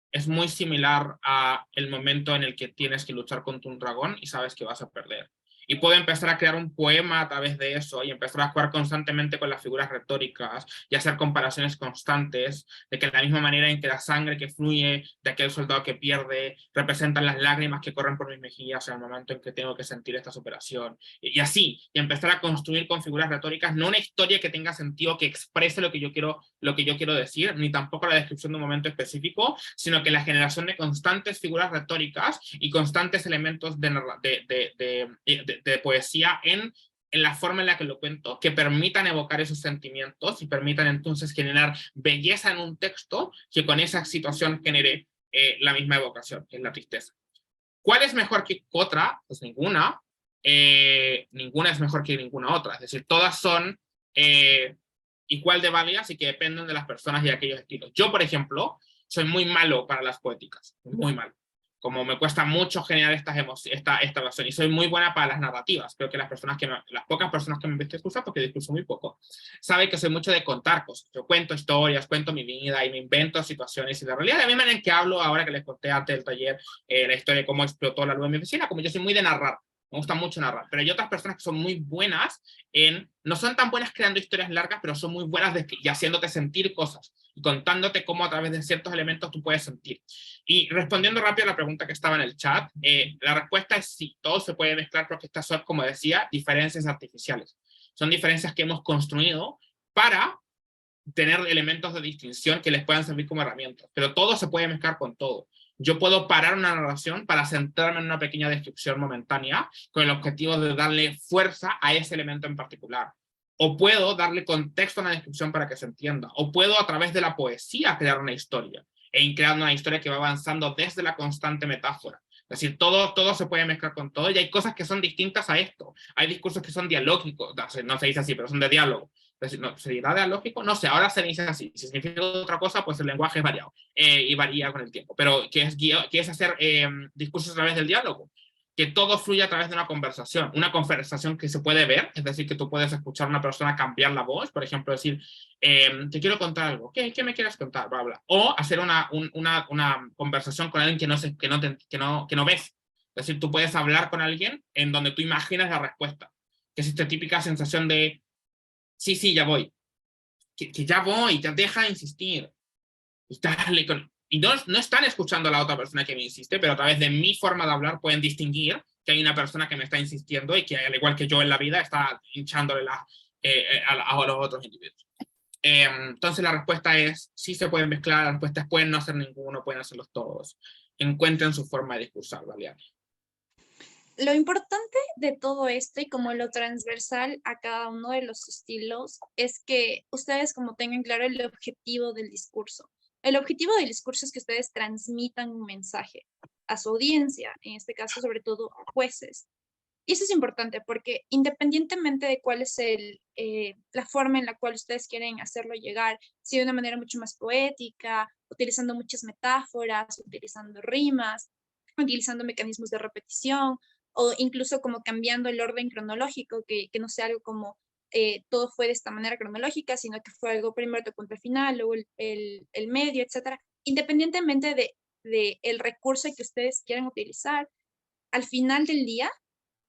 [SPEAKER 2] es muy similar a el momento en el que tienes que luchar contra un dragón y sabes que vas a perder. Y puedo empezar a crear un poema a través de eso y empezar a jugar constantemente con las figuras retóricas y hacer comparaciones constantes de que de la misma manera en que la sangre que fluye de aquel soldado que pierde representan las lágrimas que corren por mis mejillas en el momento en que tengo que sentir esta superación. Y así, y empezar a construir con figuras retóricas no una historia que tenga sentido, que exprese lo que yo quiero decir, ni tampoco la descripción de un momento específico, sino que la generación de constantes figuras retóricas y constantes elementos de poesía en la forma en la que lo cuento, que permitan evocar esos sentimientos y permitan entonces generar belleza en un texto que con esa situación genere la misma evocación, que es la tristeza. ¿Cuál es mejor que otra? Pues ninguna. Ninguna es mejor que ninguna otra. Es decir, todas son igual de válidas y que dependen de las personas y de aquellos estilos. Yo, por ejemplo, soy muy malo para las poéticas, muy malo. Como me cuesta mucho generar esta relación y soy muy buena para las narrativas. Creo que las pocas personas que me han visto discursar, porque discurso muy poco, saben que soy mucho de contar cosas. Yo cuento historias, cuento mi vida y me invento situaciones y la realidad de la misma manera en que hablo ahora que les conté antes del taller la historia de cómo explotó la luz en mi oficina, como yo soy muy de narrar. Me gusta mucho narrar, pero hay otras personas que son muy buenas no son tan buenas creando historias largas, pero son muy buenas y haciéndote sentir cosas y contándote cómo a través de ciertos elementos tú puedes sentir. Y respondiendo rápido a la pregunta que estaba en el chat, la respuesta es sí, todo se puede mezclar porque estas son, como decía, diferencias artificiales. Son diferencias que hemos construido para tener elementos de distinción que les puedan servir como herramientas, pero todo se puede mezclar con todo. Yo puedo parar una narración para centrarme en una pequeña descripción momentánea con el objetivo de darle fuerza a ese elemento en particular. O puedo darle contexto a una descripción para que se entienda. O puedo a través de la poesía crear una historia. Crear una historia que va avanzando desde la constante metáfora. Es decir, todo se puede mezclar con todo y hay cosas que son distintas a esto. Hay discursos que son dialógicos, no se dice así, pero son de diálogo. Entonces, no, ¿seriedad es lógico? No sé, ahora se dice así. Si significa otra cosa, pues el lenguaje es variado y varía con el tiempo. Pero que es hacer discursos a través del diálogo, que todo fluya a través de una conversación que se puede ver, es decir, que tú puedes escuchar a una persona cambiar la voz, por ejemplo, decir, te quiero contar algo, ¿qué me quieres contar? Bla, bla. O hacer una conversación con alguien que no ves. Es decir, tú puedes hablar con alguien en donde tú imaginas la respuesta, que es esta típica sensación de, sí, ya voy, que ya voy, ya deja de insistir. Y no están escuchando a la otra persona que me insiste, pero a través de mi forma de hablar pueden distinguir que hay una persona que me está insistiendo y que, al igual que yo en la vida, está hinchándole a los otros individuos. Entonces la respuesta es, sí se pueden mezclar, la respuesta es, pueden no hacer ninguno, pueden hacerlos todos. Encuentren su forma de discursar, ¿vale?
[SPEAKER 1] Lo importante de todo esto y como lo transversal a cada uno de los estilos es que ustedes como tengan claro el objetivo del discurso. El objetivo del discurso es que ustedes transmitan un mensaje a su audiencia, en este caso sobre todo a jueces. Y eso es importante porque independientemente de cuál es la forma en la cual ustedes quieren hacerlo llegar, si de una manera mucho más poética, utilizando muchas metáforas, utilizando rimas, utilizando mecanismos de repetición, o incluso como cambiando el orden cronológico, que no sea algo como todo fue de esta manera cronológica, sino que fue algo primero te cuento el final, luego el medio, etcétera. Independientemente de el recurso que ustedes quieran utilizar, al final del día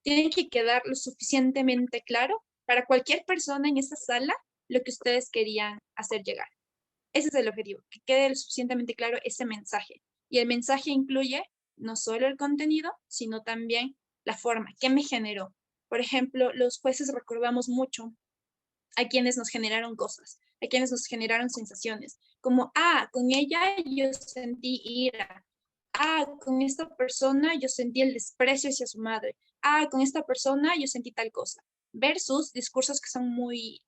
[SPEAKER 1] tiene que quedar lo suficientemente claro para cualquier persona en esa sala lo que ustedes querían hacer llegar. Ese es el objetivo, que quede lo suficientemente claro ese mensaje. Y el mensaje incluye no solo el contenido, sino también la forma, qué me generó. Por ejemplo, los jueces recordamos mucho a quienes nos generaron cosas, a quienes nos generaron sensaciones, como, con ella yo sentí ira, con esta persona yo sentí el desprecio hacia su madre, con esta persona yo sentí tal cosa, versus discursos que son muy,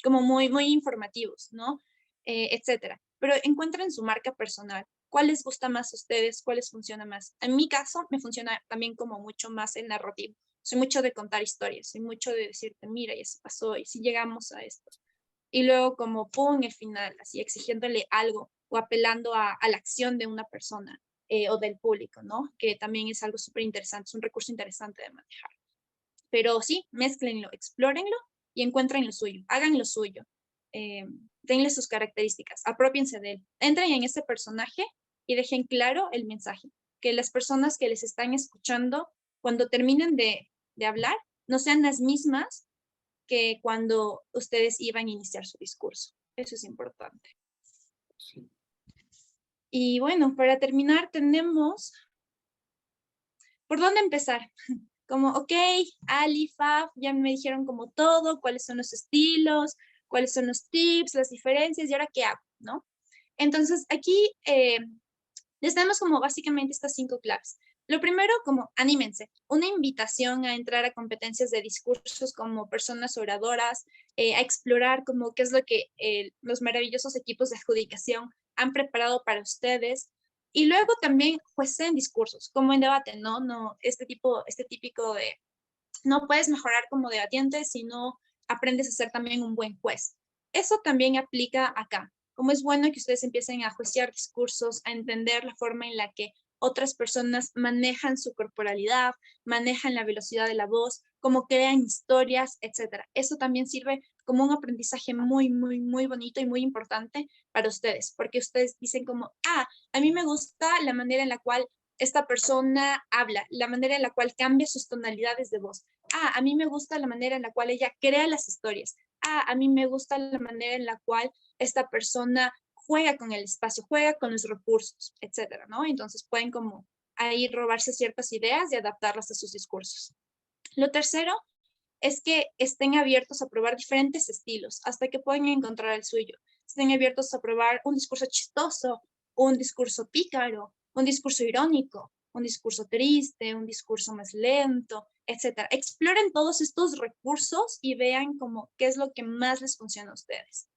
[SPEAKER 1] como muy informativos, ¿no? Etcétera. Pero encuentren su marca personal. ¿Cuál les gusta más a ustedes? ¿Cuál les funciona más? En mi caso, me funciona también como mucho más el narrativo. Soy mucho de contar historias, soy mucho de decirte, mira, ya se pasó, y si llegamos a esto. Y luego como pum, el final, así exigiéndole algo o apelando a la acción de una persona o del público, ¿no? Que también es algo súper interesante, es un recurso interesante de manejar. Pero sí, mézclenlo, explórenlo y encuentren lo suyo, hagan lo suyo. Denle sus características, apropiense de él. Entren en ese personaje y dejen claro el mensaje. Que las personas que les están escuchando, cuando terminen de hablar, no sean las mismas que cuando ustedes iban a iniciar su discurso. Eso es importante.
[SPEAKER 2] Sí.
[SPEAKER 1] Y bueno, para terminar tenemos, ¿por dónde empezar? Como, ok, Ali, Faf, ya me dijeron como todo, cuáles son los estilos, cuáles son los tips, las diferencias, y ahora qué hago, ¿no? Entonces, aquí les damos como básicamente estas 5 claves. Lo primero, como anímense, una invitación a entrar a competencias de discursos como personas oradoras, a explorar como qué es lo que los maravillosos equipos de adjudicación han preparado para ustedes. Y luego también juecen discursos, como en debate, ¿no? No este típico de, no puedes mejorar como debatiente si no aprendes a ser también un buen juez. Eso también aplica acá. Como es bueno que ustedes empiecen a juiciar discursos, a entender la forma en la que otras personas manejan su corporalidad, manejan la velocidad de la voz, cómo crean historias, etc. Eso también sirve como un aprendizaje muy bonito y muy importante para ustedes, porque ustedes dicen como, a mí me gusta la manera en la cual esta persona habla, la manera en la cual cambia sus tonalidades de voz. A mí me gusta la manera en la cual ella crea las historias. A mí me gusta la manera en la cual esta persona juega con el espacio, juega con los recursos, etcétera, ¿no? Entonces pueden como ahí robarse ciertas ideas y adaptarlas a sus discursos. Lo tercero es que estén abiertos a probar diferentes estilos hasta que puedan encontrar el suyo. Estén abiertos a probar un discurso chistoso, un discurso pícaro, un discurso irónico, un discurso triste, un discurso más lento, etc. Exploren todos estos recursos y vean como qué es lo que más les funciona a ustedes.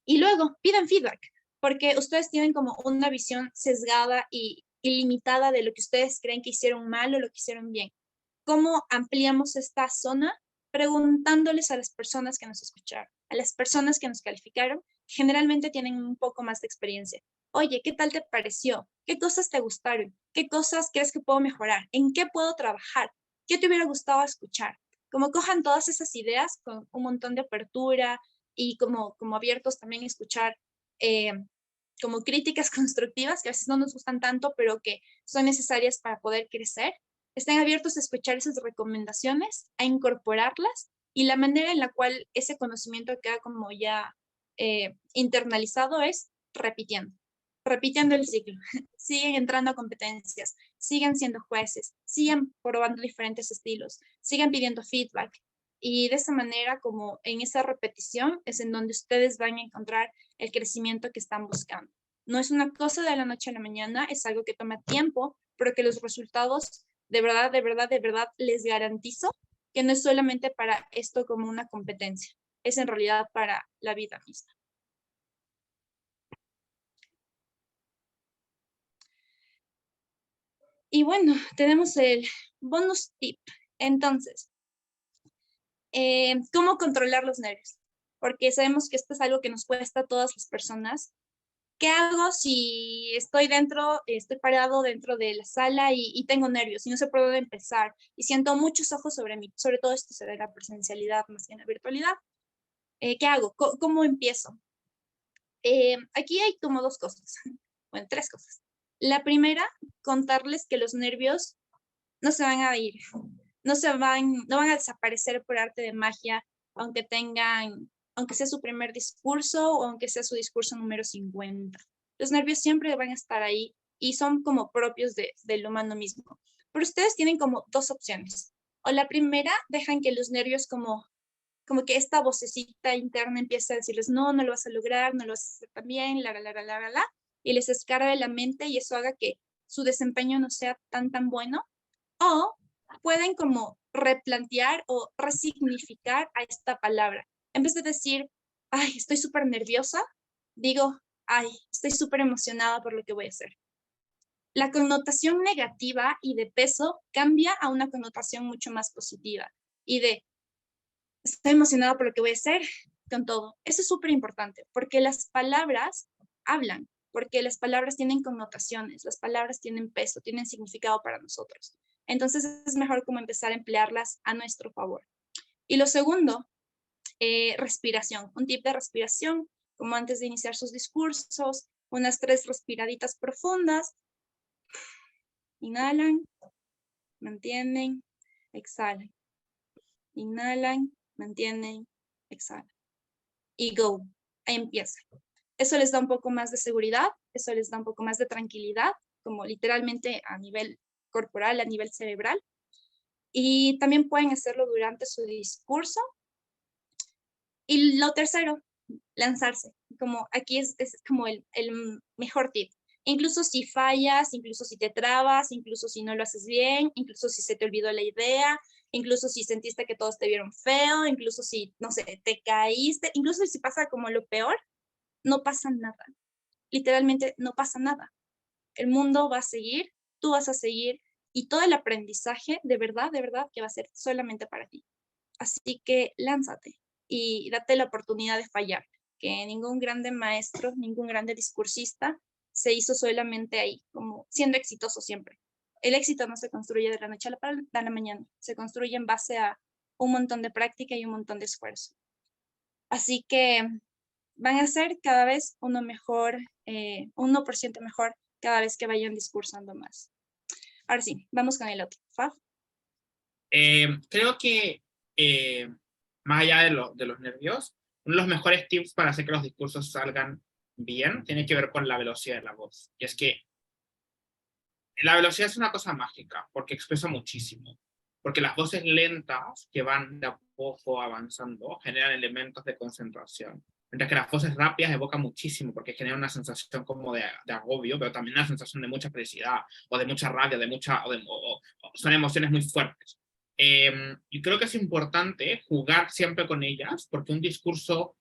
[SPEAKER 1] Y luego pidan feedback, porque ustedes tienen como una visión sesgada y limitada de lo que ustedes creen que hicieron mal o lo que hicieron bien. ¿Cómo ampliamos esta zona? preguntándoles a las personas que nos escucharon, a las personas que nos calificaron, generalmente tienen un poco más de experiencia. Oye, ¿qué tal te pareció? ¿Qué cosas te gustaron? ¿Qué cosas crees que puedo mejorar? ¿En qué puedo trabajar? ¿Qué te hubiera gustado escuchar? Como cojan todas esas ideas con un montón de apertura y como abiertos también a escuchar eh, como críticas constructivas que a veces no nos gustan tanto, pero que son necesarias para poder crecer. Estén abiertos a escuchar esas recomendaciones, a incorporarlas y la manera en la cual ese conocimiento queda como ya internalizado es repitiendo el ciclo. Siguen entrando a competencias, sigan siendo jueces, sigan probando diferentes estilos, sigan pidiendo feedback. Y de esa manera, como en esa repetición, es en donde ustedes van a encontrar el crecimiento que están buscando. No es una cosa de la noche a la mañana, es algo que toma tiempo, pero que los resultados de verdad, de verdad, de verdad les garantizo que no es solamente para esto como una competencia, es en realidad para la vida misma. Y bueno, tenemos el bonus tip. Entonces, ¿cómo controlar los nervios? Porque sabemos que esto es algo que nos cuesta a todas las personas. ¿Qué hago si estoy estoy parado dentro de la sala y tengo nervios y no sé por dónde empezar y siento muchos ojos sobre mí? Sobre todo esto se ve en la presencialidad más que en la virtualidad. ¿Qué hago? ¿Cómo empiezo? Aquí hay como dos cosas, bueno, tres cosas. La primera, contarles que los nervios no se van a ir, no van a desaparecer por arte de magia, aunque sea su primer discurso o aunque sea su discurso número 50. Los nervios siempre van a estar ahí y son como propios del humano mismo. Pero ustedes tienen como dos opciones. O la primera, dejan que los nervios como que esta vocecita interna empieza a decirles, no, no lo vas a lograr, no lo vas a hacer tan bien, y les escarbe la mente y eso haga que su desempeño no sea tan bueno. O pueden como replantear o resignificar a esta palabra. En vez de decir, ay, estoy súper nerviosa, digo, ay, estoy súper emocionada por lo que voy a hacer. La connotación negativa y de peso cambia a una connotación mucho más positiva y de, estoy emocionada por lo que voy a hacer con todo. Eso es súper importante porque las palabras hablan, porque las palabras tienen connotaciones, las palabras tienen peso, tienen significado para nosotros. Entonces es mejor como empezar a emplearlas a nuestro favor. Y lo segundo, respiración, un tip de respiración, como antes de iniciar sus discursos, unas 3 respiraditas profundas. Inhalan, mantienen, exhalan. Inhalan, mantienen, exhalan. Y go, ahí empieza. Eso les da un poco más de seguridad, eso les da un poco más de tranquilidad, como literalmente a nivel corporal, a nivel cerebral. Y también pueden hacerlo durante su discurso. Y lo tercero, lanzarse. Como aquí es como el mejor tip. Incluso si fallas, incluso si te trabas, incluso si no lo haces bien, incluso si se te olvidó la idea, incluso si sentiste que todos te vieron feo, incluso si, no sé, te caíste, incluso si pasa como lo peor, no pasa nada. Literalmente no pasa nada. El mundo va a seguir, tú vas a seguir y todo el aprendizaje de verdad que va a ser solamente para ti. Así que lánzate y date la oportunidad de fallar, que ningún grande maestro, ningún grande discursista se hizo solamente ahí, como siendo exitoso siempre. El éxito no se construye de la noche a la mañana, se construye en base a un montón de práctica y un montón de esfuerzo. Así que van a ser cada vez uno mejor, 1% mejor cada vez que vayan discursando más. Ahora sí, vamos con el otro. Faf.
[SPEAKER 2] Creo que más allá de los nervios, uno de los mejores tips para hacer que los discursos salgan bien tiene que ver con la velocidad de la voz. Y es que la velocidad es una cosa mágica porque expresa muchísimo. Porque las voces lentas que van de a poco avanzando generan elementos de concentración. Mientras que las voces rápidas evocan muchísimo porque generan una sensación como de agobio, pero también una sensación de mucha felicidad o de mucha rabia, son emociones muy fuertes. Y creo que es importante jugar siempre con ellas porque un discurso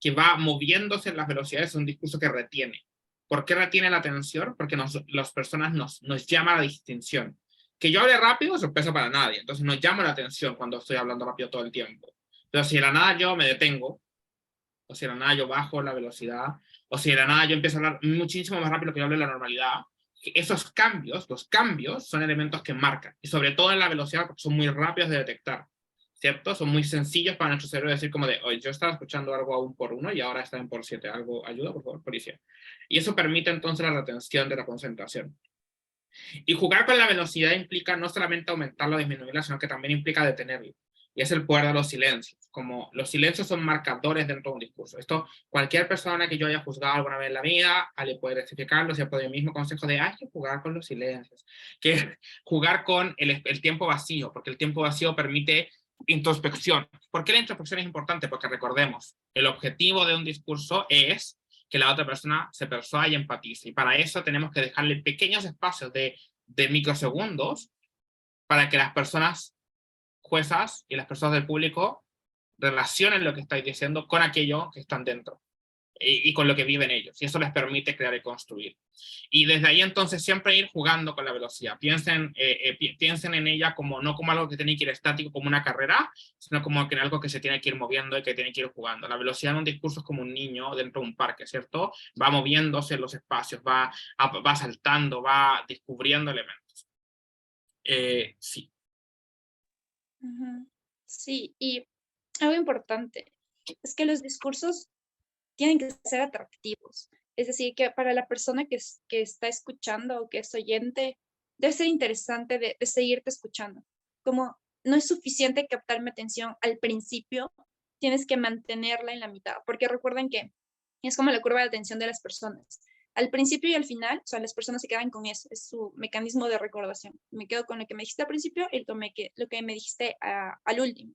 [SPEAKER 2] que va moviéndose en las velocidades es un discurso que retiene. ¿Por qué retiene la atención? Porque las personas nos llama a la distinción. Que yo hable rápido es sorpresa para nadie, entonces no llamo la atención cuando estoy hablando rápido todo el tiempo. Pero si de la nada yo me detengo, o si de la nada yo bajo la velocidad, o si de la nada yo empiezo a hablar muchísimo más rápido que yo hablo en la normalidad, esos cambios, los cambios, son elementos que marcan, y sobre todo en la velocidad, porque son muy rápidos de detectar, ¿cierto? Son muy sencillos para nuestro cerebro decir como de, oye, yo estaba escuchando algo a 1 por 1 y ahora está en por 7, algo, ayuda, por favor, policía. Y eso permite entonces la retención de la concentración. Y jugar con la velocidad implica no solamente aumentarla o disminuirla, sino que también implica detenerla. Y es el poder de los silencios. Como los silencios son marcadores dentro de un discurso. Esto, cualquier persona que yo haya juzgado alguna vez en la vida, le puede rectificarlo, se puede el mismo consejo de hay que jugar con los silencios, que jugar con el tiempo vacío, porque el tiempo vacío permite introspección. ¿Por qué la introspección es importante? Porque recordemos, el objetivo de un discurso es que la otra persona se persuada y empatice. Y para eso tenemos que dejarle pequeños espacios de microsegundos para que las personas juezas y las personas del público relacionen lo que estáis diciendo con aquello que están dentro y con lo que viven ellos. Y eso les permite crear y construir. Y desde ahí entonces siempre ir jugando con la velocidad. Piensen en ella como no como algo que tiene que ir estático como una carrera, sino como que en algo que se tiene que ir moviendo y que tiene que ir jugando. La velocidad en un discurso es como un niño dentro de un parque, ¿cierto? Va moviéndose en los espacios, va saltando, va descubriendo elementos. Sí.
[SPEAKER 1] Sí, y algo importante es que los discursos tienen que ser atractivos. Es decir, que para la persona que está escuchando o que es oyente, debe ser interesante de seguirte escuchando. Como no es suficiente captar mi atención al principio, tienes que mantenerla en la mitad, porque recuerden que es como la curva de atención de las personas. Al principio y al final, o sea, las personas se quedan con eso, es su mecanismo de recordación. Me quedo con lo que me dijiste al principio y lo que me dijiste al último.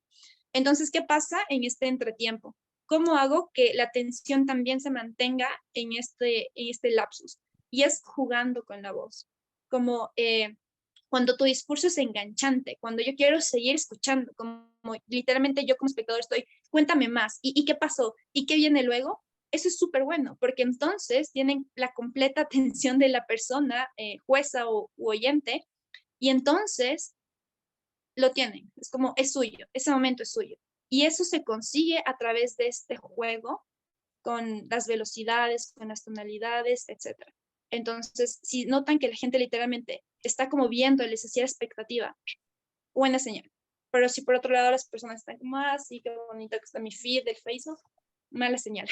[SPEAKER 1] Entonces, ¿qué pasa en este entretiempo? ¿Cómo hago que la atención también se mantenga en este lapsus? Y es jugando con la voz, como cuando tu discurso es enganchante, cuando yo quiero seguir escuchando, como literalmente yo como espectador estoy, cuéntame más, ¿y qué pasó? ¿Y qué viene luego? Eso es súper bueno, porque entonces tienen la completa atención de la persona, jueza u oyente, y entonces lo tienen, es como, es suyo, ese momento es suyo. Y eso se consigue a través de este juego con las velocidades, con las tonalidades, etc. Entonces, si notan que la gente literalmente está como viendo, les hacía expectativa, buena señal. Pero si por otro lado las personas están como, ah, sí, qué bonito que está mi feed del Facebook, mala señal.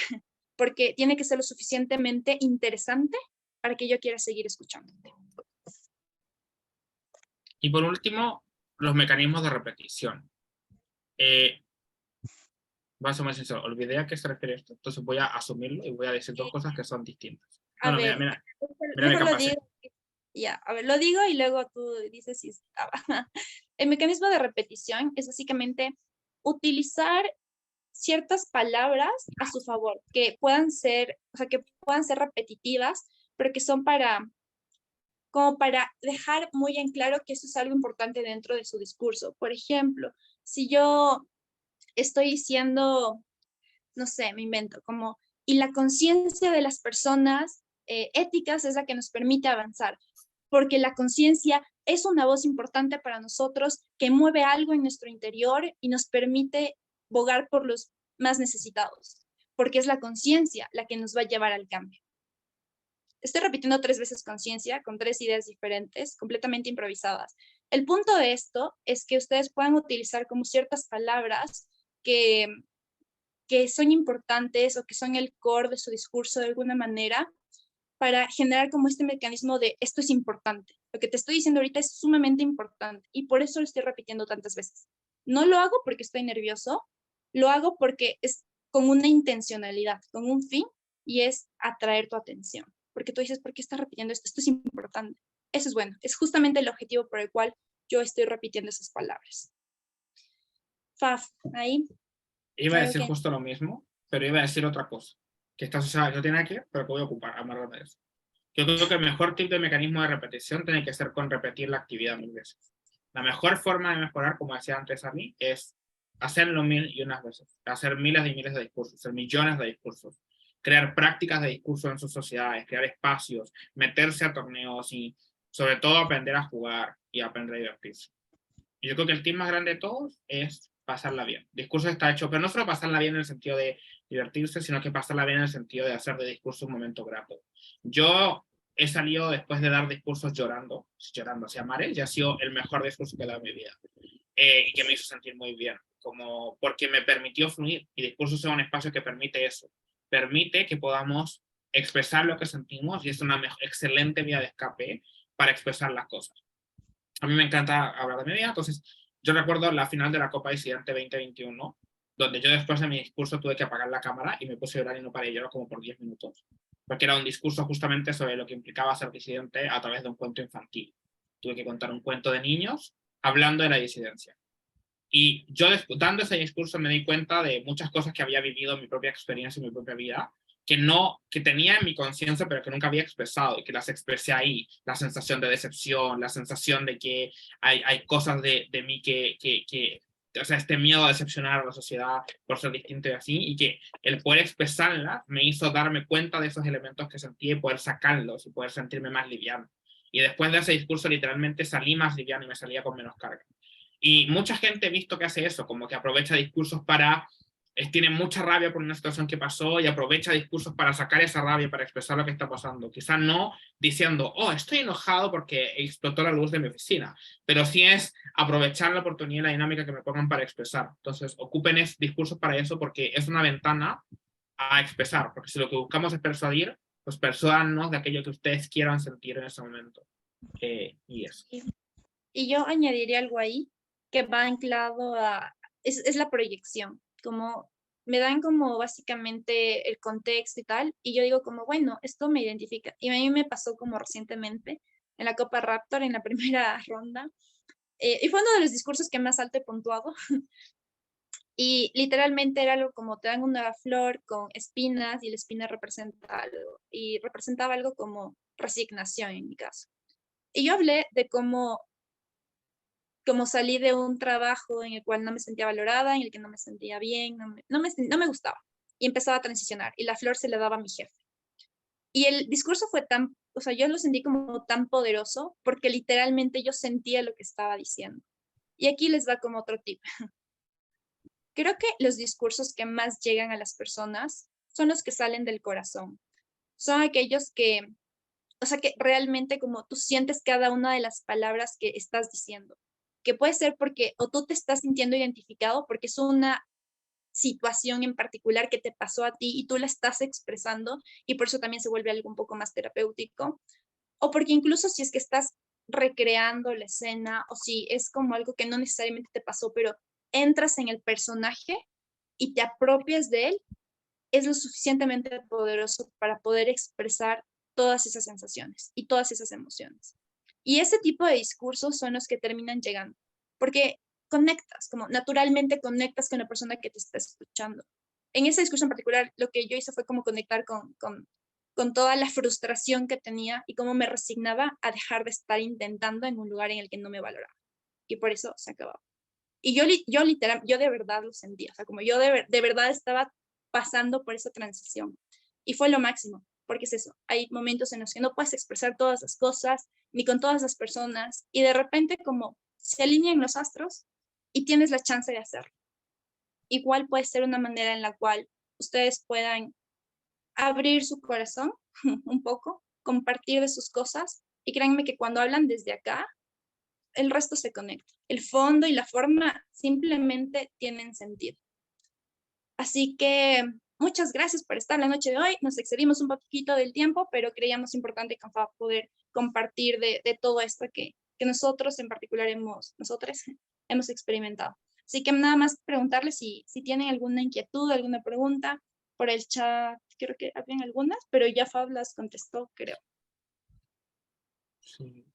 [SPEAKER 1] Porque tiene que ser lo suficientemente interesante para que yo quiera seguir escuchándote.
[SPEAKER 2] Y por último, los mecanismos de repetición. Voy a ser más sincero, olvidé a qué se refiere esto, entonces voy a asumirlo y voy a decir dos cosas que son distintas.
[SPEAKER 1] A
[SPEAKER 2] No,
[SPEAKER 1] ver,
[SPEAKER 2] mira,
[SPEAKER 1] mejor lo
[SPEAKER 2] capaz.
[SPEAKER 1] digo. Ya, a ver, lo digo y luego tú dices si estaba. El mecanismo de repetición es básicamente utilizar ciertas palabras a su favor, que puedan ser, o sea, que puedan ser repetitivas, pero que son como para dejar muy en claro que eso es algo importante dentro de su discurso. Por ejemplo, si yo estoy diciendo, no sé, me invento, como, y la conciencia de las personas éticas es la que nos permite avanzar, porque la conciencia es una voz importante para nosotros que mueve algo en nuestro interior y nos permite bogar por los más necesitados, porque es la conciencia la que nos va a llevar al cambio. Estoy repitiendo 3 veces conciencia con 3 ideas diferentes, completamente improvisadas. El punto de esto es que ustedes puedan utilizar como ciertas palabras que son importantes o que son el core de su discurso de alguna manera para generar como este mecanismo de esto es importante. Lo que te estoy diciendo ahorita es sumamente importante y por eso lo estoy repitiendo tantas veces. No lo hago porque estoy nervioso, lo hago porque es con una intencionalidad, con un fin y es atraer tu atención. Porque tú dices, ¿por qué estás repitiendo esto? Esto es importante. Eso es bueno. Es justamente el objetivo por el cual yo estoy repitiendo esas palabras. Faf, ahí.
[SPEAKER 2] Iba a decir justo lo mismo, pero iba a decir otra cosa, que está asociada, que no tiene que ver, pero que voy a ocupar, amarrarme de eso. Yo creo que el mejor tipo de mecanismo de repetición tiene que ser con repetir la actividad 1000 veces. La mejor forma de mejorar, como decía antes a mí, es hacerlo 1001 veces, hacer miles y miles de discursos, hacer millones de discursos, crear prácticas de discurso en sus sociedades, crear espacios, meterse a torneos y sobre todo aprender a jugar y aprender a divertirse. Y yo creo que el tip más grande de todos es pasarla bien. Discurso está hecho, pero no solo pasarla bien en el sentido de divertirse, sino que pasarla bien en el sentido de hacer de discurso un momento grato. Yo he salido después de dar discursos llorando hacia mares, y ha sido el mejor discurso que he dado en mi vida. Y que me hizo sentir muy bien, como porque me permitió fluir. Y discurso es un espacio que permite eso, permite que podamos expresar lo que sentimos, y es una excelente vía de escape para expresar las cosas. A mí me encanta hablar de mi vida, entonces yo recuerdo la final de la Copa Disidente 2021, donde yo después de mi discurso tuve que apagar la cámara y me puse a llorar y no paré de llorar como por 10 minutos, porque era un discurso justamente sobre lo que implicaba ser disidente a través de un cuento infantil. Tuve que contar un cuento de niños hablando de la disidencia. Y yo dando ese discurso me di cuenta de muchas cosas que había vivido en mi propia experiencia, en mi propia vida, que tenía en mi conciencia, pero que nunca había expresado, y que las expresé ahí. La sensación de decepción, la sensación de que hay cosas de mí o sea, este miedo a decepcionar a la sociedad por ser distinto y así, y que el poder expresarlas me hizo darme cuenta de esos elementos que sentí y poder sacarlos y poder sentirme más liviano. Y después de ese discurso literalmente salí más liviano y me salía con menos carga. Y mucha gente he visto que hace eso, como que aprovecha discursos para, tiene mucha rabia por una situación que pasó y aprovecha discursos para sacar esa rabia, para expresar lo que está pasando. Quizás no diciendo, oh, estoy enojado porque explotó la luz de mi oficina, pero sí es aprovechar la oportunidad y la dinámica que me pongan para expresar. Entonces, ocupen discursos para eso, porque es una ventana a expresar, porque si lo que buscamos es persuadir, pues persuádanos de aquello que ustedes quieran sentir en ese momento. Y eso.
[SPEAKER 1] Y yo añadiría algo ahí que va anclado es la proyección, como me dan como básicamente el contexto y tal, y yo digo como, bueno, esto me identifica. Y a mí me pasó como recientemente en la Copa Raptor, en la primera ronda, y fue uno de los discursos que más alto he puntuado, y literalmente era algo como te dan una flor con espinas y la espina representa algo, y representaba algo como resignación en mi caso. Y yo hablé de cómo como salí de un trabajo en el cual no me sentía valorada, en el que no me sentía bien, no me gustaba. Y empezaba a transicionar y la flor se le daba a mi jefe. Y el discurso fue tan, o sea, yo lo sentí como tan poderoso porque literalmente yo sentía lo que estaba diciendo. Y aquí les va como otro tip. Creo que los discursos que más llegan a las personas son los que salen del corazón. Son aquellos que, o sea, que realmente como tú sientes cada una de las palabras que estás diciendo, que puede ser porque o tú te estás sintiendo identificado porque es una situación en particular que te pasó a ti y tú la estás expresando y por eso también se vuelve algo un poco más terapéutico, o porque incluso si es que estás recreando la escena o si es como algo que no necesariamente te pasó, pero entras en el personaje y te apropias de él, es lo suficientemente poderoso para poder expresar todas esas sensaciones y todas esas emociones. Y ese tipo de discursos son los que terminan llegando, porque conectas, como naturalmente conectas con la persona que te está escuchando. En ese discurso en particular, lo que yo hice fue como conectar con toda la frustración que tenía y cómo me resignaba a dejar de estar intentando en un lugar en el que no me valoraba. Y por eso se acababa. Y yo literal, yo de verdad lo sentía, o sea, como yo de verdad estaba pasando por esa transición. Y fue lo máximo, porque es eso, hay momentos en los que no puedes expresar todas las cosas, ni con todas las personas, y de repente como se alinean los astros y tienes la chance de hacerlo. Igual puede ser una manera en la cual ustedes puedan abrir su corazón un poco, compartir de sus cosas, y créanme que cuando hablan desde acá, el resto se conecta. El fondo y la forma simplemente tienen sentido. Así que muchas gracias por estar la noche de hoy. Nos excedimos un poquito del tiempo, pero creíamos importante poder compartir de todo esto que nosotros en particular nosotros hemos experimentado. Así que nada más preguntarles si tienen alguna inquietud, alguna pregunta por el chat. Creo que habían algunas, pero ya Fab las contestó, creo.
[SPEAKER 2] Sí.